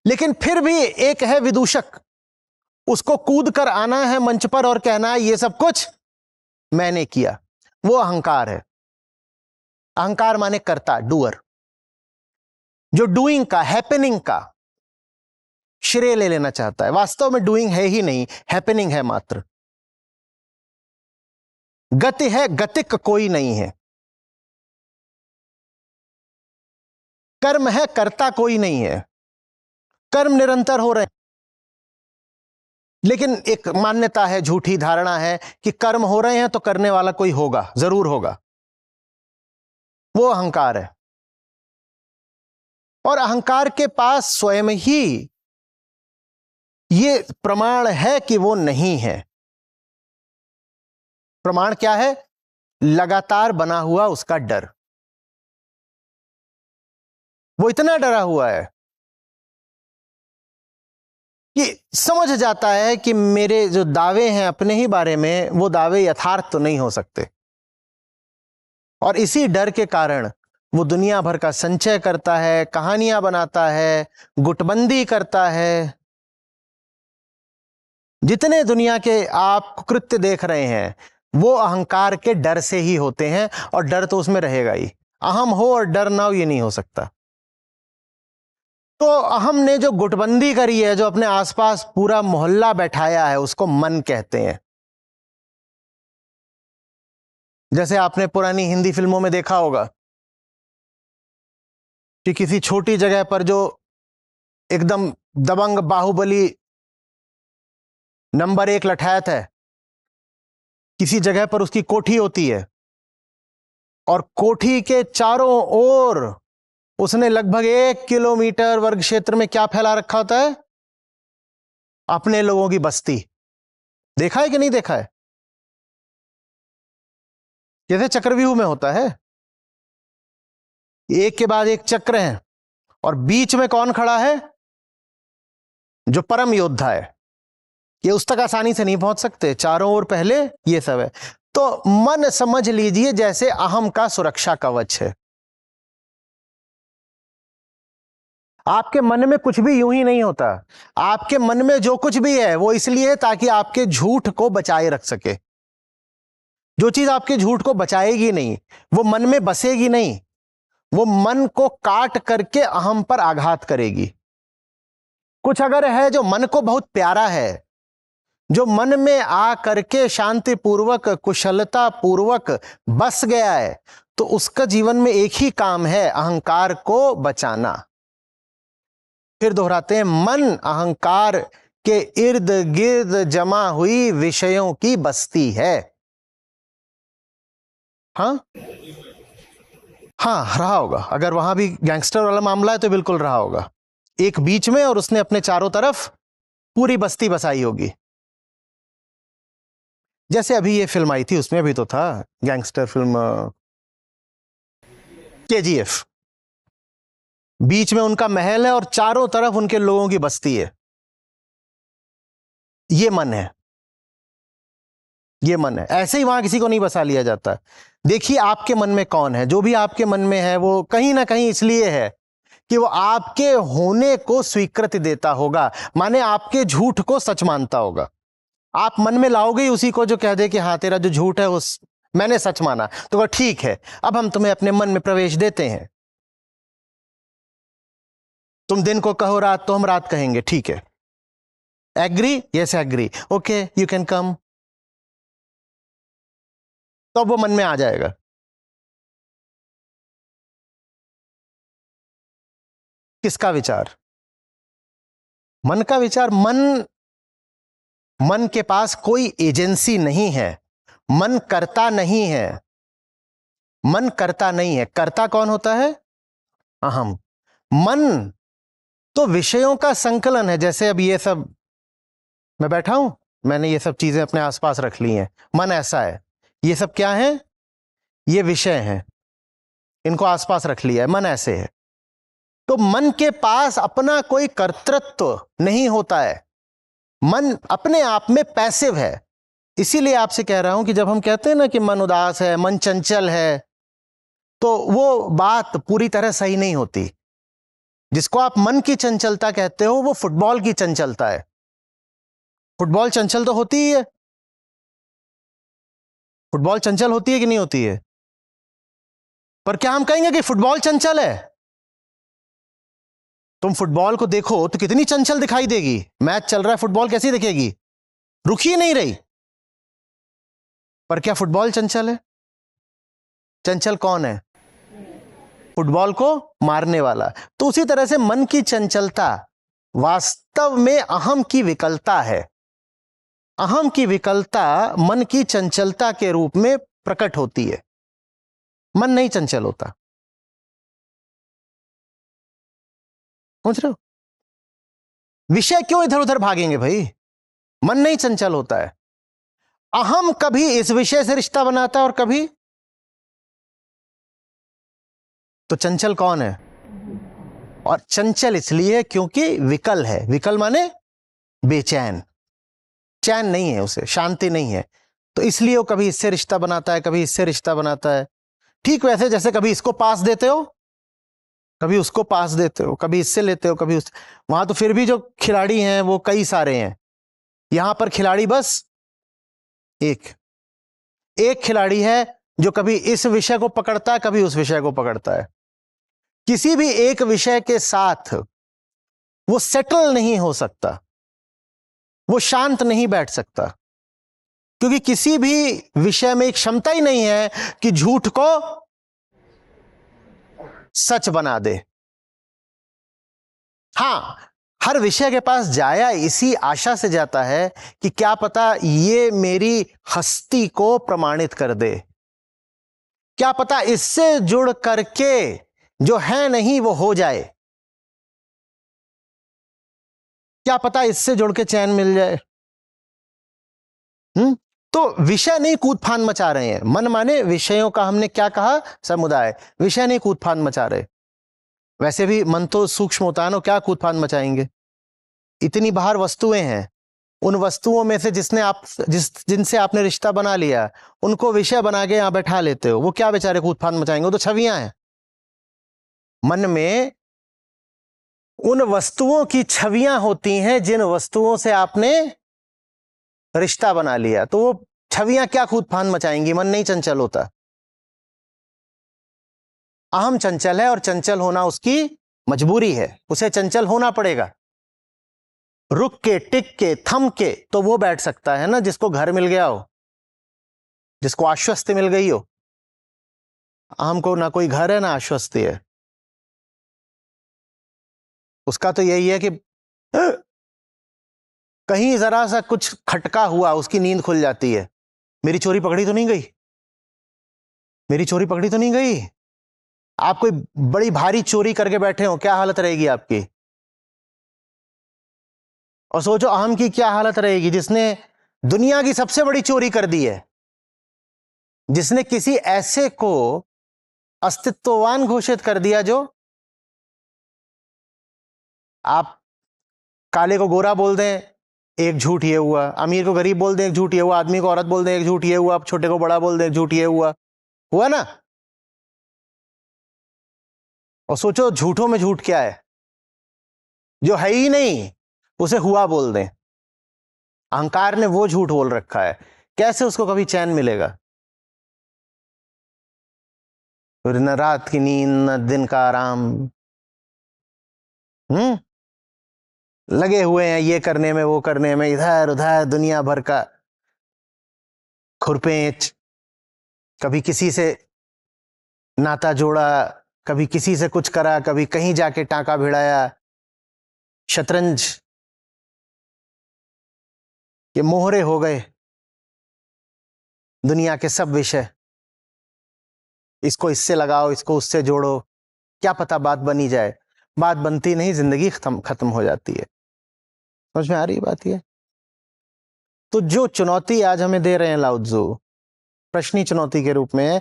लेकिन फिर भी एक है विदूषक, उसको कूद कर आना है मंच पर और कहना है ये सब कुछ मैंने किया। वो अहंकार है। अहंकार माने कर्ता, डूअर, जो डूइंग का, हैपनिंग का श्रेय ले लेना चाहता है। वास्तव में डूइंग है ही नहीं, हैपनिंग है मात्र। गति है, गतिक कोई नहीं है। कर्म है, कर्ता कोई नहीं है। कर्म निरंतर हो रहे हैं, लेकिन एक मान्यता है, झूठी धारणा है कि कर्म हो रहे हैं तो करने वाला कोई होगा, जरूर होगा। वो अहंकार है। और अहंकार के पास स्वयं ही ये प्रमाण है कि वो नहीं है। प्रमाण क्या है? लगातार बना हुआ उसका डर। वो इतना डरा हुआ है कि समझ जाता है कि मेरे जो दावे हैं अपने ही बारे में, वो दावे यथार्थ तो नहीं हो सकते। और इसी डर के कारण वो दुनिया भर का संचय करता है, कहानियां बनाता है, गुटबंदी करता है। जितने दुनिया के आप कृत्य देख रहे हैं वो अहंकार के डर से ही होते हैं, और डर तो उसमें रहेगा ही। अहम हो और डर ना हो, ये नहीं हो सकता। तो अहम ने जो गुटबंदी करी है, जो अपने आसपास पूरा मोहल्ला बैठाया है, उसको मन कहते हैं। जैसे आपने पुरानी हिंदी फिल्मों में देखा होगा कि किसी छोटी जगह पर जो एकदम दबंग बाहुबली नंबर 1 लठायत है, किसी जगह पर उसकी कोठी होती है, और कोठी के चारों ओर उसने लगभग 1 किलोमीटर वर्ग क्षेत्र में क्या फैला रखा होता है? अपने लोगों की बस्ती। देखा है कि नहीं देखा है? जैसे चक्रव्यूह में होता है, एक के बाद एक चक्र है, और बीच में कौन खड़ा है? जो परम योद्धा है। ये उस तक आसानी से नहीं पहुंच सकते, चारों ओर पहले ये सब है। तो मन समझ लीजिए जैसे अहम का सुरक्षा कवच है। आपके मन में कुछ भी यूं ही नहीं होता। आपके मन में जो कुछ भी है वो इसलिए है ताकि आपके झूठ को बचाए रख सके। जो चीज आपके झूठ को बचाएगी नहीं, वो मन में बसेगी नहीं, वो मन को काट करके अहम पर आघात करेगी। कुछ अगर है जो मन को बहुत प्यारा है, जो मन में आ करके शांतिपूर्वक, कुशलता पूर्वक बस गया है, तो उसका जीवन में एक ही काम है, अहंकार को बचाना। फिर दोहराते हैं, मन अहंकार के इर्द गिर्द जमा हुई विषयों की बस्ती है। हाँ हाँ, रहा होगा। अगर वहां भी गैंगस्टर वाला मामला है तो बिल्कुल रहा होगा। एक बीच में और उसने अपने चारों तरफ पूरी बस्ती बसाई होगी। जैसे अभी ये फिल्म आई थी, उसमें भी तो था गैंगस्टर फिल्म KGF। बीच में उनका महल है और चारों तरफ उनके लोगों की बस्ती है। ये मन है, ये मन है। ऐसे ही वहां किसी को नहीं बसा लिया जाता। देखिए आपके मन में कौन है। जो भी आपके मन में है वो कहीं ना कहीं इसलिए है कि वो आपके होने को स्वीकृति देता होगा, माने आपके झूठ को सच मानता होगा। आप मन में लाओगे ही उसी को जो कह दे कि हाँ तेरा जो झूठ है वो मैंने सच माना, तो वह ठीक है, अब हम तुम्हें अपने मन में प्रवेश देते हैं। तुम दिन को कहो रात, तो हम रात कहेंगे, ठीक है। Agree? Yes agree, okay you can come. तो वो मन में आ जाएगा। किसका विचार? मन का विचार। मन के पास कोई एजेंसी नहीं है, मन करता नहीं है। मन करता नहीं है। करता कौन होता है? अहम। मन तो विषयों का संकलन है। जैसे अब ये सब मैं बैठा हूं, मैंने ये सब चीजें अपने आसपास रख ली हैं, मन ऐसा है। ये सब क्या है? ये विषय हैं, इनको आसपास रख लिया है, मन ऐसे है। तो मन के पास अपना कोई कर्तृत्व नहीं होता है। मन अपने आप में पैसिव है। इसीलिए आपसे कह रहा हूं कि जब हम कहते हैं ना कि मन उदास है, मन चंचल है, तो वो बात पूरी तरह सही नहीं होती। जिसको आप मन की चंचलता कहते हो वो फुटबॉल की चंचलता है। फुटबॉल चंचल तो होती ही है। फुटबॉल चंचल होती है कि नहीं होती है? पर क्या हम कहेंगे कि फुटबॉल चंचल है? तुम फुटबॉल को देखो तो कितनी चंचल दिखाई देगी। मैच चल रहा है, फुटबॉल कैसी दिखेगी? रुकी ही नहीं रही। पर क्या फुटबॉल चंचल है? चंचल कौन है? फुटबॉल को मारने वाला। तो उसी तरह से मन की चंचलता वास्तव में अहम की विकलता है। अहम की विकलता मन की चंचलता के रूप में प्रकट होती है। मन नहीं चंचल होता। समझ रहे हो? विषय क्यों इधर उधर भागेंगे भाई? मन नहीं चंचल होता है। अहम कभी इस विषय से रिश्ता बनाता है और कभी। तो चंचल कौन है? और चंचल इसलिए क्योंकि विकल है। विकल माने बेचैन, चैन नहीं है, उसे शांति नहीं है। तो इसलिए वो कभी इससे रिश्ता बनाता है, कभी इससे रिश्ता बनाता है। ठीक वैसे जैसे कभी इसको पास देते हो, कभी उसको पास देते हो, कभी इससे लेते हो, कभी उस। वहां तो फिर भी जो खिलाड़ी हैं वो कई सारे हैं। यहां पर खिलाड़ी बस एक खिलाड़ी है जो कभी इस विषय को पकड़ता है, कभी उस विषय को पकड़ता है। किसी भी एक विषय के साथ वो सेटल नहीं हो सकता, वो शांत नहीं बैठ सकता, क्योंकि किसी भी विषय में एक क्षमता ही नहीं है कि झूठ को सच बना दे। हां, हर विषय के पास जाया इसी आशा से जाता है कि क्या पता ये मेरी हस्ती को प्रमाणित कर दे, क्या पता इससे जुड़ करके जो है नहीं वो हो जाए, क्या पता इससे जुड़ के चैन मिल जाए। तो विषय नहीं कूदफान मचा रहे हैं। मन माने विषयों का हमने क्या कहा? समुदाय। विषय नहीं कूदफान मचा रहे। वैसे भी मन तो सूक्ष्म होता है ना, क्या कूदफान मचाएंगे? इतनी बाहर वस्तुएं हैं, उन वस्तुओं में से जिनसे आपने रिश्ता बना लिया उनको विषय बना के यहां बैठा लेते हो। वो क्या बेचारे कूदफान मचाएंगे? वो तो छवियां हैं। मन में उन वस्तुओं की छवियां होती हैं जिन वस्तुओं से आपने रिश्ता बना लिया। तो वो छवियां क्या कूदफान मचाएंगी? मन नहीं चंचल होता। अहम चंचल है और चंचल होना उसकी मजबूरी है, उसे चंचल होना पड़ेगा। रुक के, टिक के, थम के तो वो बैठ सकता है ना जिसको घर मिल गया हो, जिसको आश्वस्ति मिल गई हो। अहम को ना कोई घर है ना आश्वस्ति है। उसका तो यही है कि कहीं जरा सा कुछ खटका हुआ उसकी नींद खुल जाती है। मेरी चोरी पकड़ी तो नहीं गई, मेरी चोरी पकड़ी तो नहीं गई। आप कोई बड़ी भारी चोरी करके बैठे हो, क्या हालत रहेगी आपकी? और सोचो अहम की क्या हालत रहेगी जिसने दुनिया की सबसे बड़ी चोरी कर दी है, जिसने किसी ऐसे को अस्तित्ववान घोषित कर दिया जो, आप काले को गोरा बोल दें, एक झूठ ये हुआ, अमीर को गरीब बोल दें, एक झूठ ये हुआ, आदमी को औरत बोल दें, एक झूठ ये हुआ, छोटे को बड़ा बोल दें, एक झूठ ये हुआ ना। और सोचो झूठों में झूठ क्या है, जो है ही नहीं उसे हुआ बोल दें। अहंकार ने वो झूठ बोल रखा है, कैसे उसको कभी चैन मिलेगा? फिर न रात की नींद न दिन का आराम, लगे हुए हैं ये करने में वो करने में, इधर उधर दुनिया भर का खुरपेच, कभी किसी से नाता जोड़ा, कभी किसी से कुछ करा, कभी कहीं जाके टांका भिड़ाया, शतरंज के मोहरे हो गए दुनिया के सब विषय, इसको इससे लगाओ, इसको उससे जोड़ो, क्या पता बात बनी जाए। बात बनती नहीं, जिंदगी खत्म हो जाती है। समझ में आ रही बात ये? तो जो चुनौती आज हमें दे रहे हैं लाओ त्जू, प्रश्नी चुनौती के रूप में है,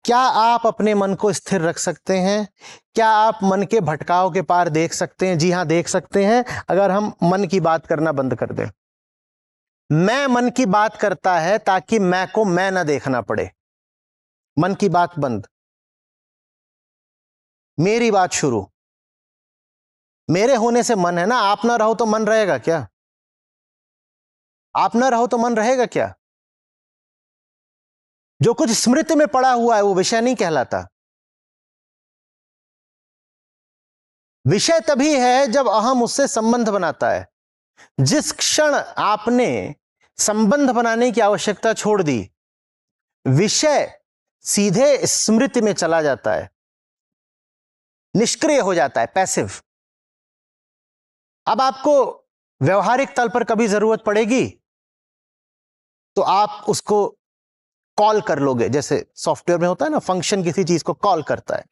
क्या आप अपने मन को स्थिर रख सकते हैं? क्या आप मन के भटकाव के पार देख सकते हैं? जी हां, देख सकते हैं, अगर हम मन की बात करना बंद कर दें। मैं मन की बात करता है ताकि मैं को मैं ना देखना पड़े। मन की बात बंद, मेरी बात शुरू। मेरे होने से मन है ना, आप ना रहो तो मन रहेगा क्या? आप ना रहो तो मन रहेगा क्या? जो कुछ स्मृति में पड़ा हुआ है वो विषय नहीं कहलाता। विषय तभी है जब अहम उससे संबंध बनाता है। जिस क्षण आपने संबंध बनाने की आवश्यकता छोड़ दी, विषय सीधे स्मृति में चला जाता है, निष्क्रिय हो जाता है, पैसिव। अब आपको व्यवहारिक तल पर कभी जरूरत पड़ेगी तो आप उसको कॉल कर लोगे, जैसे सॉफ्टवेयर में होता है ना, फंक्शन किसी चीज को कॉल करता है,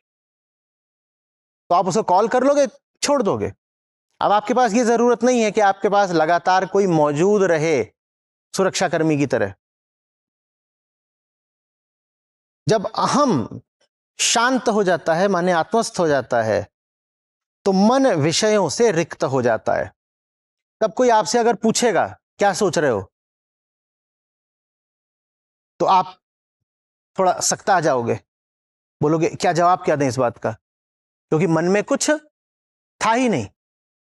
तो आप उसको कॉल कर लोगे, छोड़ दोगे। अब आपके पास ये जरूरत नहीं है कि आपके पास लगातार कोई मौजूद रहे सुरक्षाकर्मी की तरह। जब अहम शांत हो जाता है, माने आत्मस्थ हो जाता है, तो मन विषयों से रिक्त हो जाता है। तब कोई आपसे अगर पूछेगा क्या सोच रहे हो, तो आप थोड़ा सख्ता आ जाओगे, बोलोगे क्या जवाब क्या दें इस बात का, क्योंकि मन में कुछ था ही नहीं।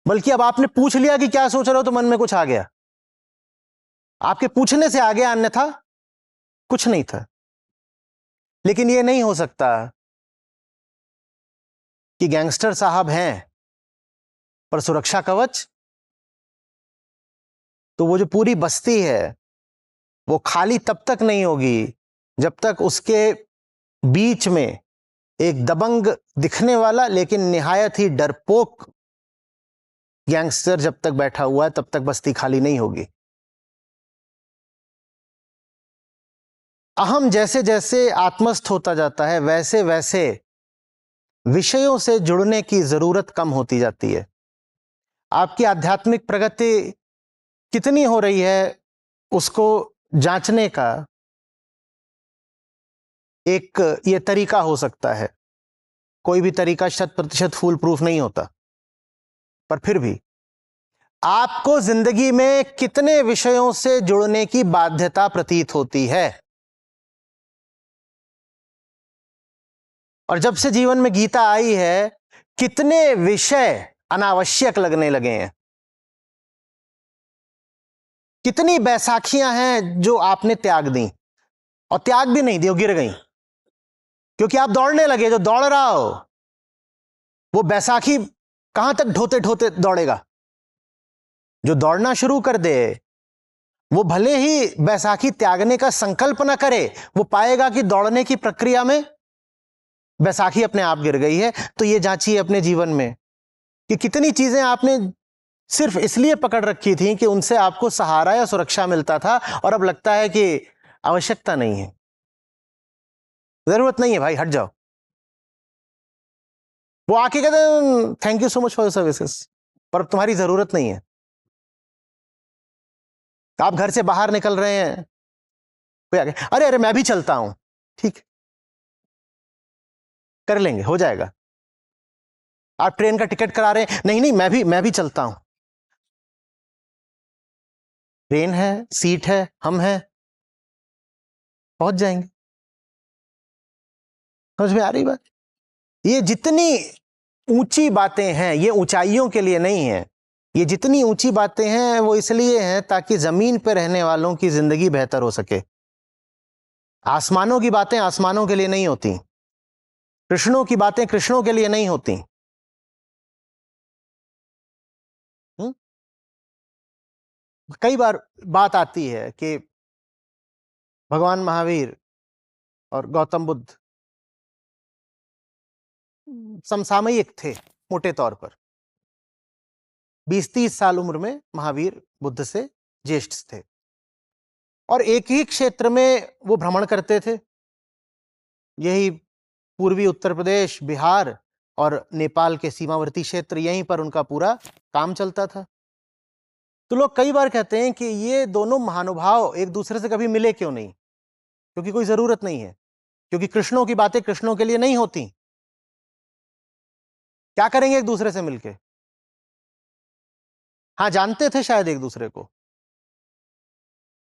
बल्कि अब आपने पूछ लिया कि क्या सोच रहे हो, तो मन में कुछ आ गया, आपके पूछने से आ गया, अन्यथा कुछ नहीं था। लेकिन यह नहीं हो सकता कि गैंगस्टर साहब हैं पर सुरक्षा कवच, तो वो जो पूरी बस्ती है वो खाली तब तक नहीं होगी जब तक उसके बीच में एक दबंग दिखने वाला लेकिन निहायत ही डरपोक गैंगस्टर जब तक बैठा हुआ है, तब तक बस्ती खाली नहीं होगी। अहम जैसे जैसे आत्मस्थ होता जाता है, वैसे वैसे विषयों से जुड़ने की जरूरत कम होती जाती है। आपकी आध्यात्मिक प्रगति कितनी हो रही है उसको जांचने का एक ये तरीका हो सकता है। कोई भी तरीका 100% फूल प्रूफ नहीं होता, पर फिर भी आपको जिंदगी में कितने विषयों से जुड़ने की बाध्यता प्रतीत होती है। और जब से जीवन में गीता आई है, कितने विषय अनावश्यक लगने लगे हैं। कितनी बैसाखियां हैं जो आपने त्याग दी, और त्याग भी नहीं दी, वो गिर गई, क्योंकि आप दौड़ने लगे। जो दौड़ रहा हो वो बैसाखी कहां तक ढोते ढोते दौड़ेगा। जो दौड़ना शुरू कर दे वो भले ही बैसाखी त्यागने का संकल्प ना करे, वो पाएगा कि दौड़ने की प्रक्रिया में बैसाखी अपने आप गिर गई है। तो ये जांचिए अपने जीवन में कि कितनी चीजें आपने सिर्फ इसलिए पकड़ रखी थी कि उनसे आपको सहारा या सुरक्षा मिलता था, और अब लगता है कि आवश्यकता नहीं है, जरूरत नहीं है, भाई हट जाओ। वो आके कहते हैं thank you so much for your services, पर अब तुम्हारी जरूरत नहीं है। आप घर से बाहर निकल रहे हैं, कोई आगे, अरे अरे मैं भी चलता हूं, ठीक, कर लेंगे, हो जाएगा। आप ट्रेन का टिकट करा रहे हैं, नहीं नहीं मैं भी चलता हूं। ट्रेन है, सीट है, हम हैं, पहुंच जाएंगे। समझ में आ रही बात? ये जितनी ऊंची बातें हैं ये ऊंचाइयों के लिए नहीं है, ये जितनी ऊंची बातें हैं वो इसलिए हैं ताकि जमीन पर रहने वालों की जिंदगी बेहतर हो सके। आसमानों की बातें आसमानों के लिए नहीं होती, कृष्णों की बातें कृष्णों के लिए नहीं होती। कई बार बात आती है कि भगवान महावीर और गौतम बुद्ध समसामयिक थे, मोटे तौर पर 20-30 साल उम्र में महावीर बुद्ध से ज्येष्ठ थे और एक ही क्षेत्र में वो भ्रमण करते थे, यही पूर्वी उत्तर प्रदेश, बिहार और नेपाल के सीमावर्ती क्षेत्र, यहीं पर उनका पूरा काम चलता था। तो लोग कई बार कहते हैं कि ये दोनों महानुभाव एक दूसरे से कभी मिले क्यों नहीं? क्योंकि कोई जरूरत नहीं है, क्योंकि कृष्णों की बातें कृष्णों के लिए नहीं होती। क्या करेंगे एक दूसरे से मिलके? हाँ, जानते थे शायद एक दूसरे को,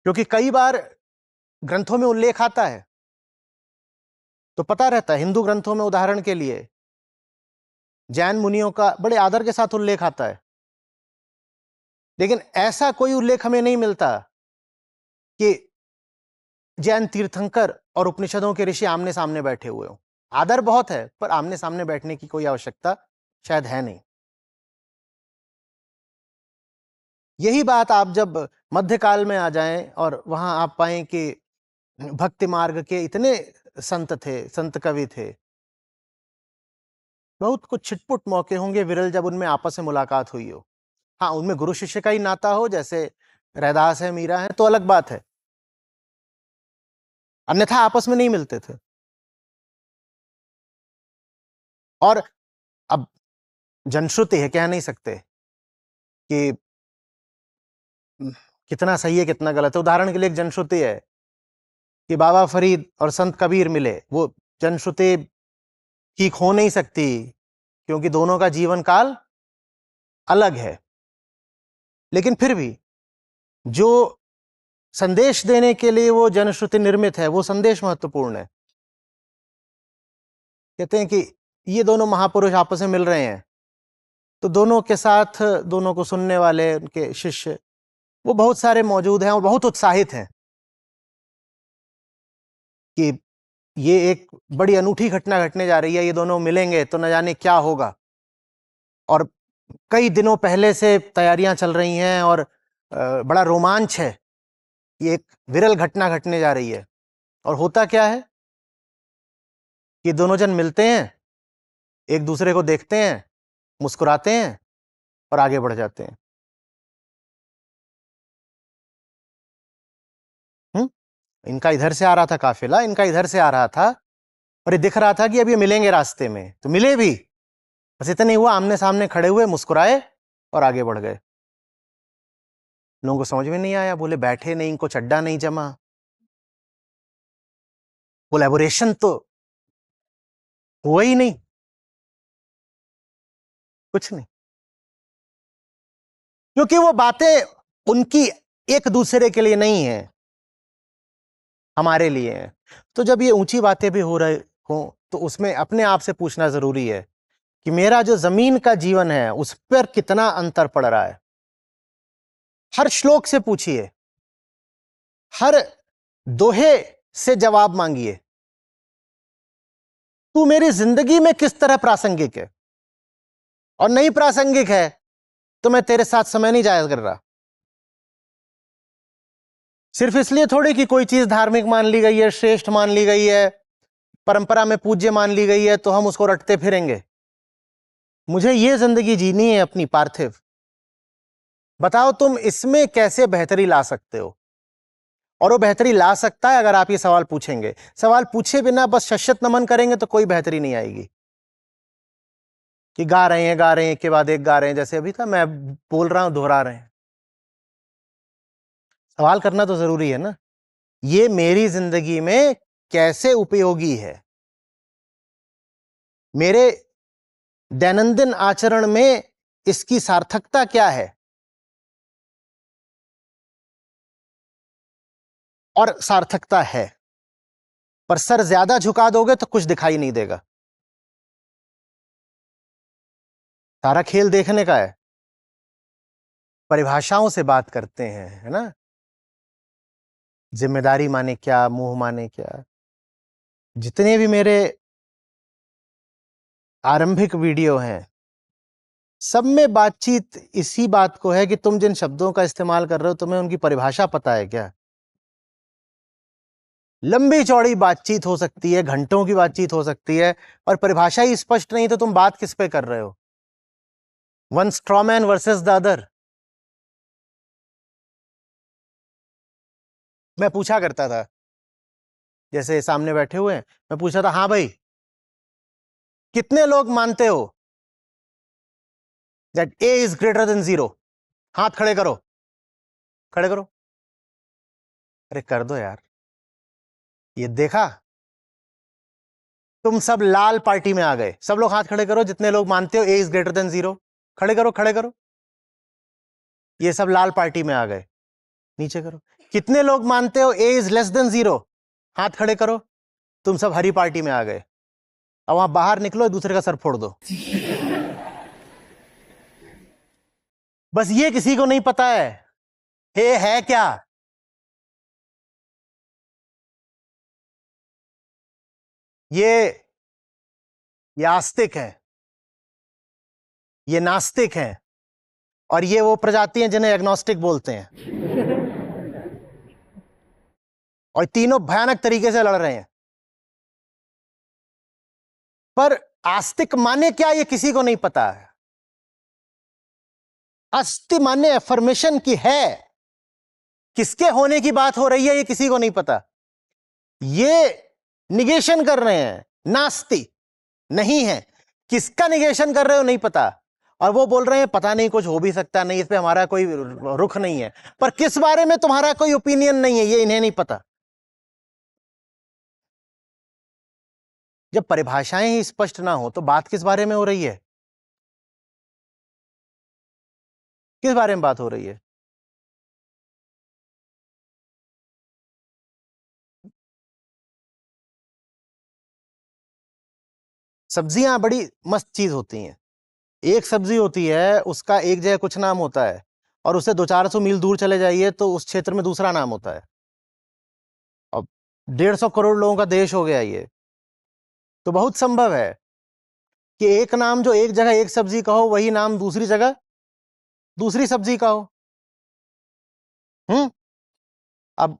क्योंकि कई बार ग्रंथों में उल्लेख आता है तो पता रहता है। हिंदू ग्रंथों में उदाहरण के लिए जैन मुनियों का बड़े आदर के साथ उल्लेख आता है, लेकिन ऐसा कोई उल्लेख हमें नहीं मिलता कि जैन तीर्थंकर और उपनिषदों के ऋषि आमने सामने बैठे हुए हों। आदर बहुत है पर आमने सामने बैठने की कोई आवश्यकता शायद है नहीं। यही बात आप जब मध्यकाल में आ जाएं और वहां आप पाएं कि भक्ति मार्ग के इतने संत थे, संत कवि थे, बहुत कुछ छिटपुट मौके होंगे विरल जब उनमें आपस में मुलाकात हुई हो। हाँ, उनमें गुरु शिष्य का ही नाता हो, जैसे रैदास है, मीरा है, तो अलग बात है, अन्यथा आपस में नहीं मिलते थे। और अब जनश्रुति है, कह नहीं सकते कि कितना सही है कितना गलत है। उदाहरण के लिए एक जनश्रुति है कि बाबा फरीद और संत कबीर मिले, वो जनश्रुति ठीक हो नहीं सकती क्योंकि दोनों का जीवन काल अलग है, लेकिन फिर भी जो संदेश देने के लिए वो जनश्रुति निर्मित है वो संदेश महत्वपूर्ण है। कहते हैं कि ये दोनों महापुरुष आपस में मिल रहे हैं तो दोनों के साथ दोनों को सुनने वाले उनके शिष्य वो बहुत सारे मौजूद हैं और बहुत उत्साहित हैं कि ये एक बड़ी अनूठी घटना घटने जा रही है, ये दोनों मिलेंगे तो न जाने क्या होगा। और कई दिनों पहले से तैयारियां चल रही हैं और बड़ा रोमांच है, ये एक विरल घटना घटने जा रही है। और होता क्या है कि दोनों जन मिलते हैं, एक दूसरे को देखते हैं, मुस्कुराते हैं और आगे बढ़ जाते हैं। इनका इधर से आ रहा था काफिला, इनका इधर से आ रहा था और ये दिख रहा था कि अब ये मिलेंगे रास्ते में, तो मिले भी, बस इतना नहीं हुआ, आमने सामने खड़े हुए, मुस्कुराए और आगे बढ़ गए। लोगों को समझ में नहीं आया, बोले बैठे नहीं, इनको चड्डा नहीं जमा, कोलैबोरेशन तो हुआ ही नहीं, कुछ नहीं, क्योंकि वो बातें उनकी एक दूसरे के लिए नहीं है, हमारे लिए है। तो जब ये ऊंची बातें भी हो रहे हो तो उसमें अपने आप से पूछना जरूरी है कि मेरा जो जमीन का जीवन है उस पर कितना अंतर पड़ रहा है। हर श्लोक से पूछिए, हर दोहे से जवाब मांगिए, तू मेरी जिंदगी में किस तरह प्रासंगिक है, और नहीं प्रासंगिक है तो मैं तेरे साथ समय नहीं जाया कर रहा। सिर्फ इसलिए थोड़ी कि कोई चीज धार्मिक मान ली गई है, श्रेष्ठ मान ली गई है, परंपरा में पूज्य मान ली गई है तो हम उसको रटते फिरेंगे। मुझे ये जिंदगी जीनी है अपनी पार्थिव, बताओ तुम इसमें कैसे बेहतरी ला सकते हो। और वो बेहतरी ला सकता है अगर आप ये सवाल पूछेंगे। सवाल पूछे बिना बस शश्यत नमन करेंगे तो कोई बेहतरी नहीं आएगी। कि गा रहे हैं एक के बाद एक गा रहे हैं, जैसे अभी था मैं बोल रहा हूं दोहरा रहे हैं। सवाल करना तो जरूरी है ना, ये मेरी जिंदगी में कैसे उपयोगी है, मेरे दैनंदिन आचरण में इसकी सार्थकता क्या है। और सार्थकता है, पर सर ज्यादा झुका दोगे तो कुछ दिखाई नहीं देगा। सारा खेल देखने का है। परिभाषाओं से बात करते हैं, है ना, जिम्मेदारी माने क्या, मुंह माने क्या। जितने भी मेरे आरंभिक वीडियो हैं, सब में बातचीत इसी बात को है कि तुम जिन शब्दों का इस्तेमाल कर रहे हो, तुम्हें उनकी परिभाषा पता है क्या। लंबी चौड़ी बातचीत हो सकती है, घंटों की बातचीत हो सकती है, और परिभाषा ही स्पष्ट नहीं तो तुम बात किस पे कर रहे हो। One straw man versus the other. मैं पूछा करता था, जैसे सामने बैठे हुए हैं, मैं पूछा था, हाँ भाई कितने लोग मानते हो that A is greater than 0? हाथ खड़े करो, खड़े करो। अरे कर दो यार, ये देखा, तुम सब लाल पार्टी में आ गए। सब लोग हाथ खड़े करो जितने लोग मानते हो ए इज ग्रेटर देन 0। खड़े करो, खड़े करो। ये सब लाल पार्टी में आ गए। नीचे करो। कितने लोग मानते हो ए इज लेस देन 0? हाथ खड़े करो। तुम सब हरी पार्टी में आ गए। अब वहां बाहर निकलो, दूसरे का सर फोड़ दो। बस ये किसी को नहीं पता है, हे है क्या। ये आस्तिक है, ये नास्तिक है, और ये वो प्रजाति हैं जिन्हें एग्नोस्टिक बोलते हैं। और तीनों भयानक तरीके से लड़ रहे हैं। पर आस्तिक माने क्या, ये किसी को नहीं पता है। अस्ति माने एफर्मेशन की है, किसके होने की बात हो रही है ये किसी को नहीं पता। ये निगेशन कर रहे हैं, नास्ति नहीं है। किसका निगेशन कर रहे हो नहीं पता, और वो बोल रहे हैं पता नहीं, कुछ हो भी सकता नहीं, इस पे हमारा कोई रुख नहीं है। पर किस बारे में तुम्हारा कोई ओपिनियन नहीं है, ये इन्हें नहीं पता। जब परिभाषाएं ही स्पष्ट ना हो तो बात किस बारे में हो रही है, किस बारे में बात हो रही है। सब्जियां बड़ी मस्त चीज होती हैं। एक सब्जी होती है, उसका एक जगह कुछ नाम होता है, और उससे 200-400 मील दूर चले जाइए तो उस क्षेत्र में दूसरा नाम होता है। अब 150 करोड़ लोगों का देश हो गया ये, तो बहुत संभव है कि एक नाम जो एक जगह एक सब्जी का हो, वही नाम दूसरी जगह दूसरी सब्जी का हो। अब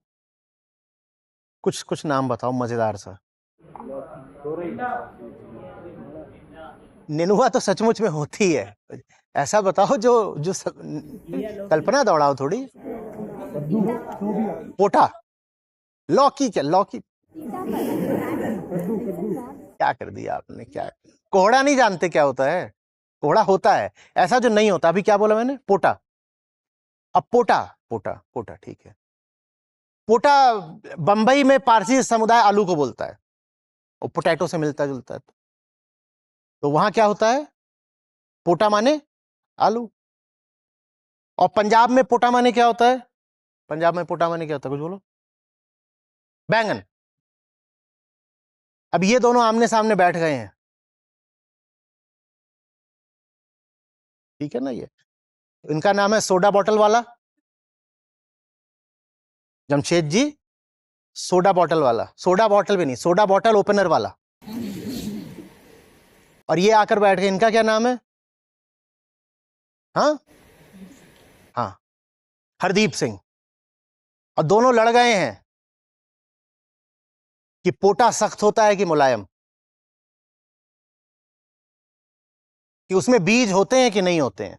कुछ कुछ नाम बताओ मजेदार सा। नेनुआ तो सचमुच में होती है, ऐसा बताओ जो जो कल्पना दौड़ाओ थोड़ी। पोटा, लौकी, क्या लौकी, क्या कर दिया आपने, क्या। कोहड़ा नहीं जानते क्या होता है? कोहड़ा होता है ऐसा जो नहीं होता। अभी क्या बोला मैंने? पोटा। अब पोटा, पोटा, पोटा, ठीक है। पोटा बंबई में पारसी समुदाय आलू को बोलता है, और पोटैटो से मिलता जुलता है, तो वहां क्या होता है? पोटा माने आलू। और पंजाब में पोटा माने क्या होता है? पंजाब में पोटा माने क्या होता है, कुछ बोलो। बैंगन। अब ये दोनों आमने सामने बैठ गए हैं, ठीक है ना। ये इनका नाम है सोडा बॉटल वाला, जमशेद जी। सोडा बॉटल वाला, सोडा बॉटल भी नहीं, सोडा बॉटल ओपनर वाला। और ये आकर बैठ गए, इनका क्या नाम है? हाँ हाँ, हरदीप सिंह। और दोनों लड़ गए हैं कि पोटा सख्त होता है कि मुलायम, कि उसमें बीज होते हैं कि नहीं होते हैं।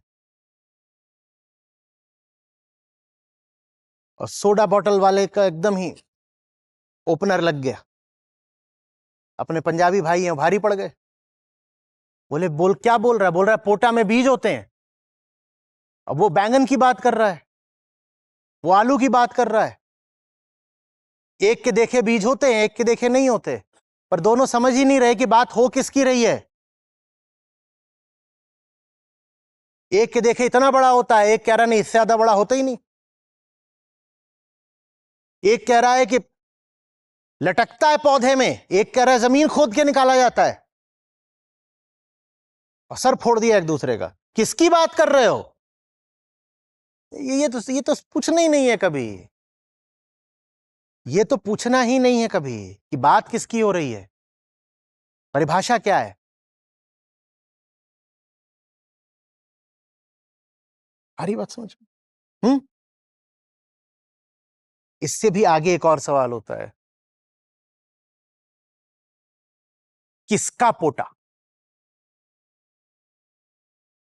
और सोडा बॉटल वाले का एकदम ही ओपनर लग गया। अपने पंजाबी भाई हैं, भारी पड़ गए। बोले बोल क्या बोल रहा है? बोल रहा है पोटा में बीज होते हैं। अब वो बैंगन की बात कर रहा है। वो आलू की बात कर रहा है। एक के देखे बीज होते हैं, एक के देखे नहीं होते, पर दोनों समझ ही नहीं रहे कि बात हो किसकी रही है। एक के देखे इतना बड़ा होता है, एक कह रहा नहीं इससे ज्यादा बड़ा होता ही नहीं। एक कह रहा है कि लटकता है पौधे में, एक कह रहा है जमीन खोद के निकाला जाता है। और सर फोड़ दिया एक दूसरे का। किसकी बात कर रहे हो? ये तो पूछना ही नहीं है कभी। ये तो पूछना ही नहीं है कभी कि बात किसकी हो रही है, परिभाषा क्या है। हरी बात समझ। इससे भी आगे एक और सवाल होता है, किसका पोटा?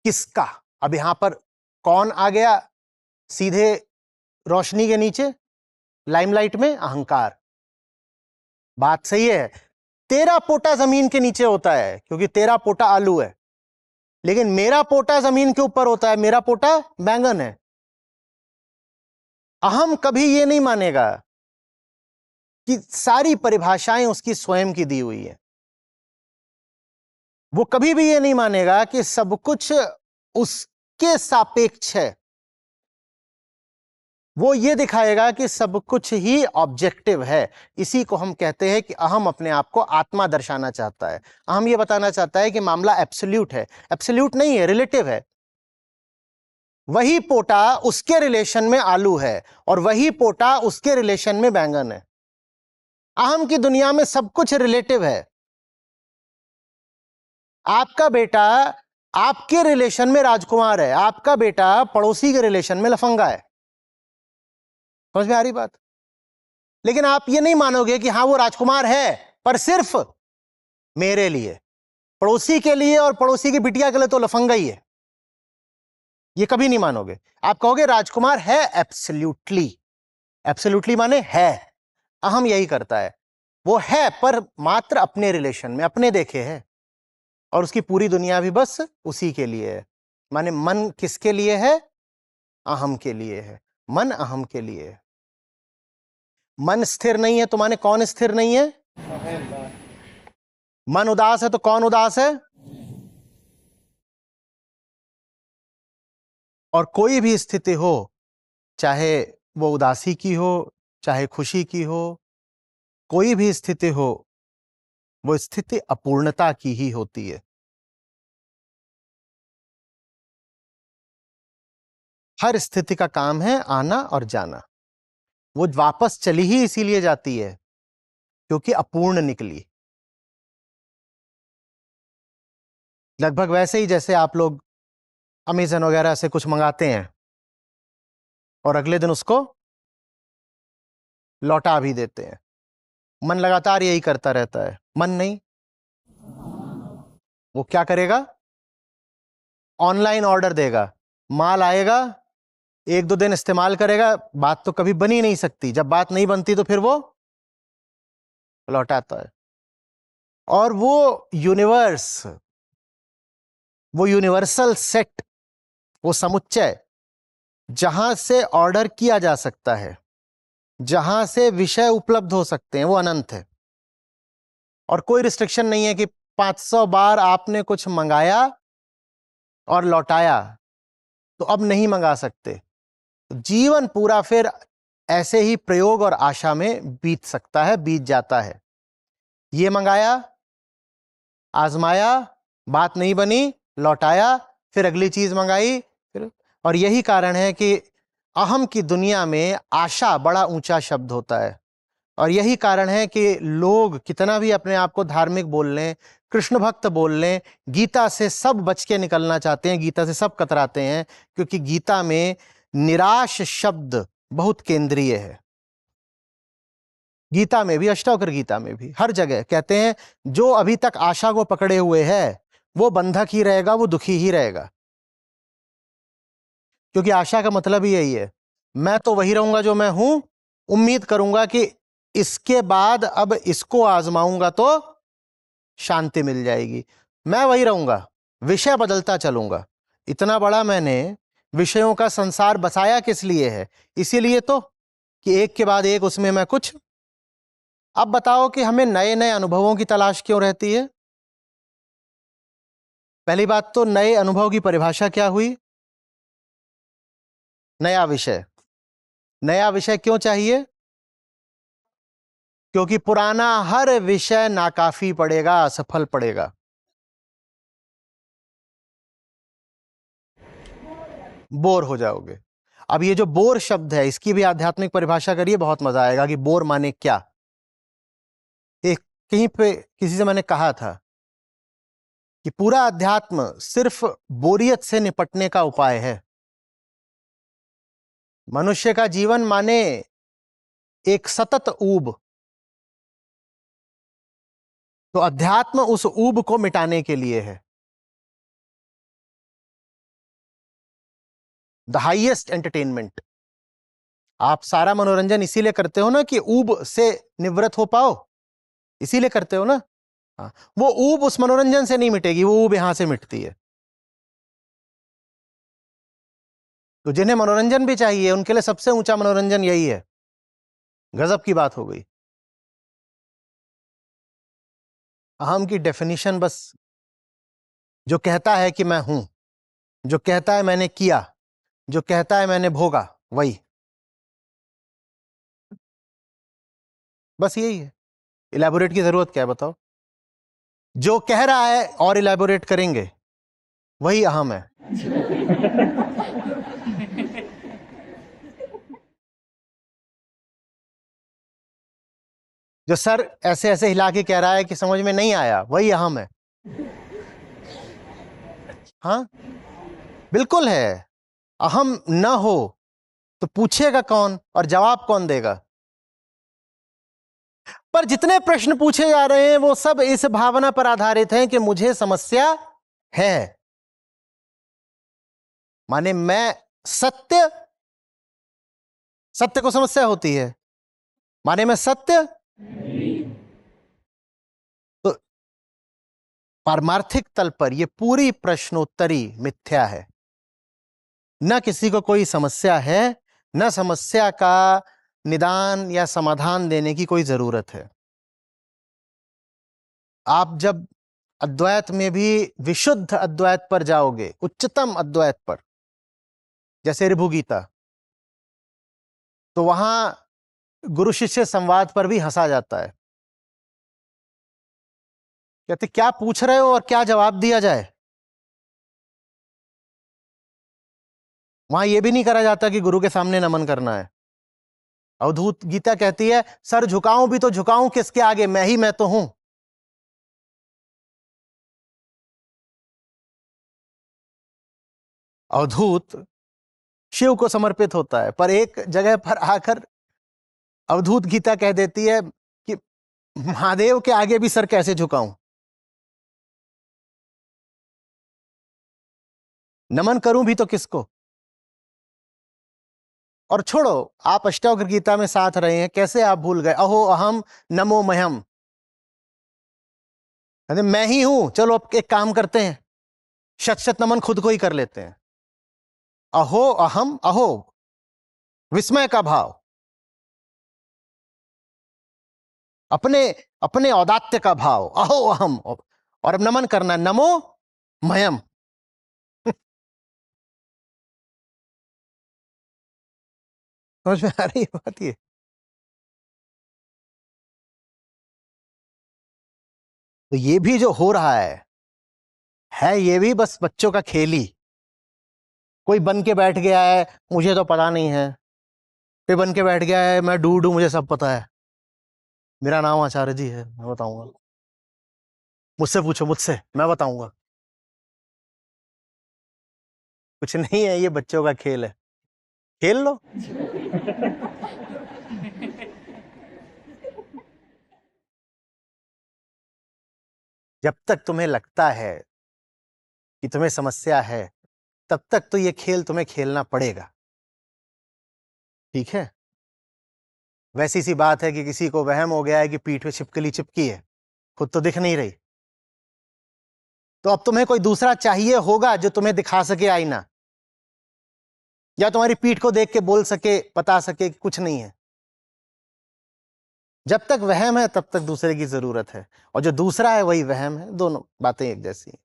किसका? अब यहां पर कौन आ गया सीधे रोशनी के नीचे, लाइमलाइट में? अहंकार। बात सही है, तेरा पोटा जमीन के नीचे होता है क्योंकि तेरा पोटा आलू है, लेकिन मेरा पोटा जमीन के ऊपर होता है, मेरा पोटा बैंगन है। अहम कभी यह नहीं मानेगा कि सारी परिभाषाएं उसकी स्वयं की दी हुई है। वो कभी भी यह नहीं मानेगा कि सब कुछ उसके सापेक्ष है। वो ये दिखाएगा कि सब कुछ ही ऑब्जेक्टिव है। इसी को हम कहते हैं कि अहम अपने आप को आत्मा दर्शाना चाहता है। अहम ये बताना चाहता है कि मामला एब्सोल्यूट है। एब्सोल्यूट नहीं है, रिलेटिव है। वही पोटा उसके रिलेशन में आलू है और वही पोटा उसके रिलेशन में बैंगन है। अहम की दुनिया में सब कुछ रिलेटिव है। आपका बेटा आपके रिलेशन में राजकुमार है, आपका बेटा पड़ोसी के रिलेशन में लफंगा है। समझ में आ रही बात? लेकिन आप ये नहीं मानोगे कि हां वो राजकुमार है, पर सिर्फ मेरे लिए। पड़ोसी के लिए और पड़ोसी की बिटिया के लिए तो लफंगा ही है। ये कभी नहीं मानोगे। आप कहोगे राजकुमार है एब्सोल्युटली। एब्सोल्युटली माने है। अहम यही करता है, वो है पर मात्र अपने रिलेशन में, अपने देखे है, और उसकी पूरी दुनिया भी बस उसी के लिए है। माने मन किसके लिए है? अहम के लिए है। मन अहम के लिए है। मन स्थिर नहीं है तो माने कौन स्थिर नहीं है? मन उदास है तो कौन उदास है? और कोई भी स्थिति हो, चाहे वो उदासी की हो, चाहे खुशी की हो, कोई भी स्थिति हो, वो स्थिति अपूर्णता की ही होती है। हर स्थिति का काम है आना और जाना। वो वापस चली ही इसीलिए जाती है क्योंकि अपूर्ण निकली। लगभग वैसे ही जैसे आप लोग अमेज़न वगैरह से कुछ मंगाते हैं और अगले दिन उसको लौटा भी देते हैं। मन लगातार यही करता रहता है। मन नहीं, वो क्या करेगा? ऑनलाइन ऑर्डर देगा, माल आएगा, एक दो दिन इस्तेमाल करेगा, बात तो कभी बन ही नहीं सकती। जब बात नहीं बनती तो फिर वो लौटाता है। और वो यूनिवर्स, वो यूनिवर्सल सेट, वो समुच्चय जहां से ऑर्डर किया जा सकता है, जहां से विषय उपलब्ध हो सकते हैं, वो अनंत है। और कोई रिस्ट्रिक्शन नहीं है कि 500 बार आपने कुछ मंगाया और लौटाया तो अब नहीं मंगा सकते। जीवन पूरा फिर ऐसे ही प्रयोग और आशा में बीत सकता है, बीत जाता है। ये मंगाया, आजमाया, बात नहीं बनी, लौटाया, फिर अगली चीज मंगाई, फिर। और यही कारण है कि अहम की दुनिया में आशा बड़ा ऊंचा शब्द होता है। और यही कारण है कि लोग कितना भी अपने आप को धार्मिक बोल लें, कृष्ण भक्त बोल लें, गीता से सब बच के निकलना चाहते हैं, गीता से सब कतराते हैं, क्योंकि गीता में निराश शब्द बहुत केंद्रीय है। गीता में भी, अष्टावक्र गीता में भी, हर जगह कहते हैं जो अभी तक आशा को पकड़े हुए है वो बंधक ही रहेगा, वो दुखी ही रहेगा। क्योंकि आशा का मतलब ही यही है, मैं तो वही रहूंगा जो मैं हूं, उम्मीद करूंगा कि इसके बाद अब इसको आजमाऊंगा तो शांति मिल जाएगी। मैं वही रहूंगा, विषय बदलता चलूंगा। इतना बड़ा मैंने विषयों का संसार बसाया किस लिए है? इसीलिए तो कि एक के बाद एक उसमें मैं कुछ। अब बताओ कि हमें नए नए अनुभवों की तलाश क्यों रहती है? पहली बात तो नए अनुभव की परिभाषा क्या हुई? नया विषय। नया विषय क्यों चाहिए? क्योंकि पुराना हर विषय नाकाफी पड़ेगा, असफल पड़ेगा। बोर हो जाओगे। अब ये जो बोर शब्द है, इसकी भी आध्यात्मिक परिभाषा करिए, बहुत मजा आएगा कि बोर माने क्या। एक कहीं पे किसी से मैंने कहा था कि पूरा अध्यात्म सिर्फ बोरियत से निपटने का उपाय है। मनुष्य का जीवन माने एक सतत ऊब, तो अध्यात्म उस ऊब को मिटाने के लिए है। The highest entertainment. आप सारा मनोरंजन इसीलिए करते हो ना कि ऊब से निवृत्त हो पाओ, इसीलिए करते हो ना। हाँ, वो ऊब उस मनोरंजन से नहीं मिटेगी, वो ऊब यहां से मिटती है। तो जिन्हें मनोरंजन भी चाहिए उनके लिए सबसे ऊंचा मनोरंजन यही है। गजब की बात हो गई। अहम की डेफिनेशन बस जो कहता है कि मैं हूं, जो कहता है मैंने किया, जो कहता है मैंने भोगा, वही, बस यही है। इलैबोरेट की जरूरत क्या है बताओ? जो कह रहा है और इलैबोरेट करेंगे, वही अहम है। जो सर ऐसे ऐसे हिला के कह रहा है कि समझ में नहीं आया, वही अहम है। हाँ, बिल्कुल है। अहम न हो तो पूछेगा कौन और जवाब कौन देगा? पर जितने प्रश्न पूछे जा रहे हैं वो सब इस भावना पर आधारित हैं कि मुझे समस्या है। माने मैं सत्य, सत्य को समस्या होती है, माने मैं सत्य। तो पारमार्थिक तल पर यह पूरी प्रश्नोत्तरी मिथ्या है। न किसी को कोई समस्या है, न समस्या का निदान या समाधान देने की कोई जरूरत है। आप जब अद्वैत में भी विशुद्ध अद्वैत पर जाओगे, उच्चतम अद्वैत पर, जैसे ऋभु गीता, तो वहां गुरु शिष्य संवाद पर भी हंसा जाता है। कहते क्या पूछ रहे हो और क्या जवाब दिया जाए? वहां यह भी नहीं करा जाता कि गुरु के सामने नमन करना है। अवधूत गीता कहती है सर झुकाऊं भी तो झुकाऊं किसके आगे, मैं ही मैं तो हूं। अवधूत शिव को समर्पित होता है, पर एक जगह पर आकर अवधूत गीता कह देती है कि महादेव के आगे भी सर कैसे झुकाऊं, नमन करूं भी तो किसको? और छोड़ो, आप अष्टावक्र गीता में साथ रहे हैं, कैसे आप भूल गए अहो अहम नमो मह्यम? मैं ही हूं। चलो अब एक काम करते हैं, शत शत नमन खुद को ही कर लेते हैं। अहो अहम, अहो विस्मय का भाव, अपने अपने औदात्य का भाव, अहो अहम, और अब नमन करना नमो मह्यम। समझ में आ रही है बात? ये तो ये भी जो हो रहा है ये भी बस बच्चों का खेल ही। कोई बन के बैठ गया है मुझे तो पता नहीं है, कोई बन के बैठ गया है मैं डूड हूं, मुझे सब पता है, मेरा नाम आचार्य जी है, मैं बताऊंगा, मुझसे पूछो, मुझसे मैं बताऊंगा। कुछ नहीं है, ये बच्चों का खेल है, खेल लो। जब तक तुम्हें लगता है कि तुम्हें समस्या है, तब तक तो ये खेल तुम्हें खेलना पड़ेगा। ठीक है? वैसी सी बात है कि किसी को वहम हो गया है कि पीठ पे छिपकली चिपकी है, खुद तो दिख नहीं रही, तो अब तुम्हें कोई दूसरा चाहिए होगा जो तुम्हें दिखा सके आईना। या तुम्हारी पीठ को देख के बोल सके, बता सके कि कुछ नहीं है। जब तक वहम है तब तक दूसरे की जरूरत है, और जो दूसरा है वही वहम है। दोनों बातें एक जैसी हैं।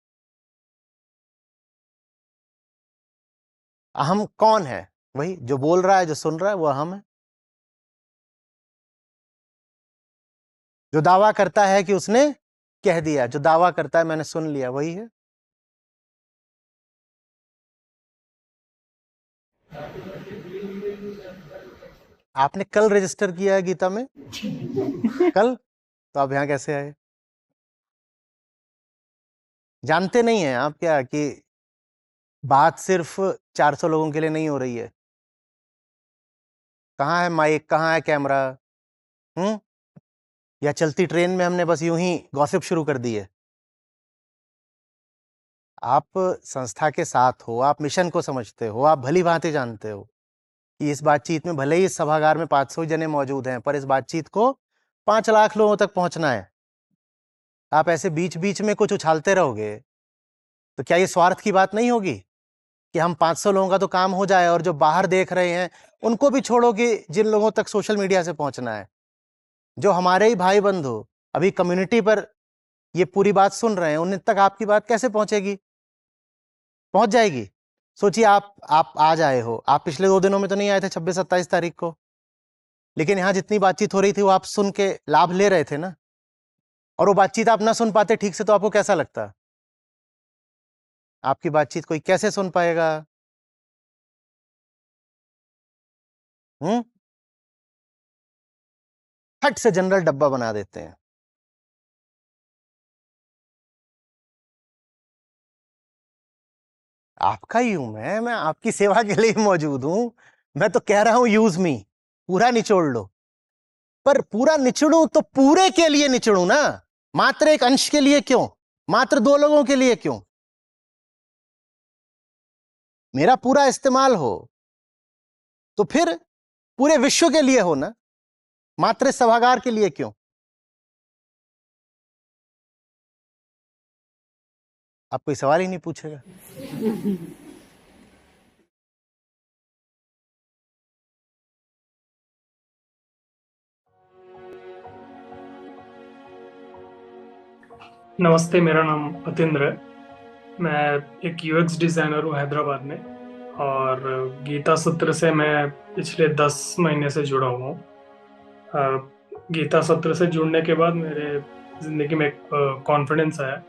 अहम कौन है? वही जो बोल रहा है, जो सुन रहा है, वो अहम है। जो दावा करता है कि उसने कह दिया, जो दावा करता है मैंने सुन लिया, वही है। आपने कल रजिस्टर किया है गीता में? कल? तो आप यहां कैसे आए? जानते नहीं हैं आप क्या कि बात सिर्फ 400 लोगों के लिए नहीं हो रही है? कहाँ है माइक, कहाँ है कैमरा? या चलती ट्रेन में हमने बस यूं ही गॉसिप शुरू कर दी है? आप संस्था के साथ हो, आप मिशन को समझते हो, आप भली भांति जानते हो कि इस बातचीत में भले ही इस सभागार में 500 जने मौजूद हैं, पर इस बातचीत को 5 लाख लोगों तक पहुंचना है। आप ऐसे बीच बीच में कुछ उछालते रहोगे तो क्या ये स्वार्थ की बात नहीं होगी कि हम 500 लोगों का तो काम हो जाए, और जो बाहर देख रहे हैं उनको भी छोड़ो कि जिन लोगों तक सोशल मीडिया से पहुंचना है, जो हमारे ही भाई बंधु अभी कम्युनिटी पर ये पूरी बात सुन रहे हैं, उन तक आपकी बात कैसे पहुंचेगी? पहुंच जाएगी। सोचिए, आप आज आए हो, आप पिछले 2 दिनों में तो नहीं आए थे, 26-27 तारीख को, लेकिन यहां जितनी बातचीत हो रही थी वो आप सुन के लाभ ले रहे थे ना। और वो बातचीत आप ना सुन पाते ठीक से तो आपको कैसा लगता? आपकी बातचीत कोई कैसे सुन पाएगा? फट से जनरल डब्बा बना देते हैं। आपका ही हूं मैं आपकी सेवा के लिए मौजूद हूं। मैं तो कह रहा हूं यूज मी, पूरा निचोड़ लो। पर पूरा निचड़ू तो पूरे के लिए निचड़ू ना, मात्र एक अंश के लिए क्यों? मात्र 2 लोगों के लिए क्यों? मेरा पूरा इस्तेमाल हो तो फिर पूरे विश्व के लिए हो ना, मात्र सभागार के लिए क्यों? आप कोई सवाल ही नहीं पूछेगा। नमस्ते, मेरा नाम अतिंद्र है। मैं एक यूएक्स डिज़ाइनर हूँ हैदराबाद में, और गीता सत्र से मैं पिछले 10 महीने से जुड़ा हुआ हूँ। गीता सत्र से जुड़ने के बाद मेरे ज़िंदगी में एक कॉन्फिडेंस आया।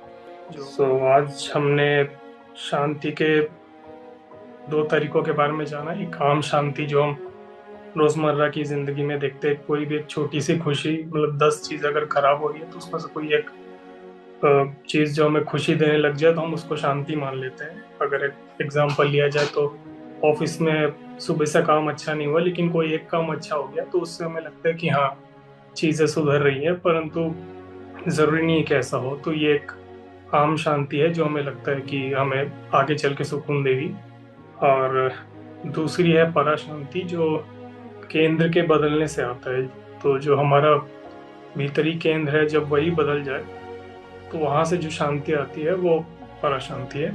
आज हमने शांति के 2 तरीकों के बारे में जाना। एक आम शांति जो हम रोज़मर्रा की ज़िंदगी में देखते हैं, कोई भी एक छोटी सी खुशी, मतलब 10 चीज़ अगर खराब हो रही है तो उसमें से कोई एक चीज़ जो हमें खुशी देने लग जाए तो हम उसको शांति मान लेते हैं। अगर एक एग्जांपल लिया जाए तो ऑफिस में सुबह से काम अच्छा नहीं हुआ, लेकिन कोई एक काम अच्छा हो गया तो उससे हमें लगता है कि हाँ, चीज़ें सुधर रही हैं, परंतु ज़रूरी नहीं है कि ऐसा हो। तो ये एक आम शांति है जो हमें लगता है कि हमें आगे चल के सुकून देगी। और दूसरी है परा शांति, जो केंद्र के बदलने से आता है। तो जो हमारा भीतरी केंद्र है, जब वही बदल जाए तो वहाँ से जो शांति आती है वो परा शांति है।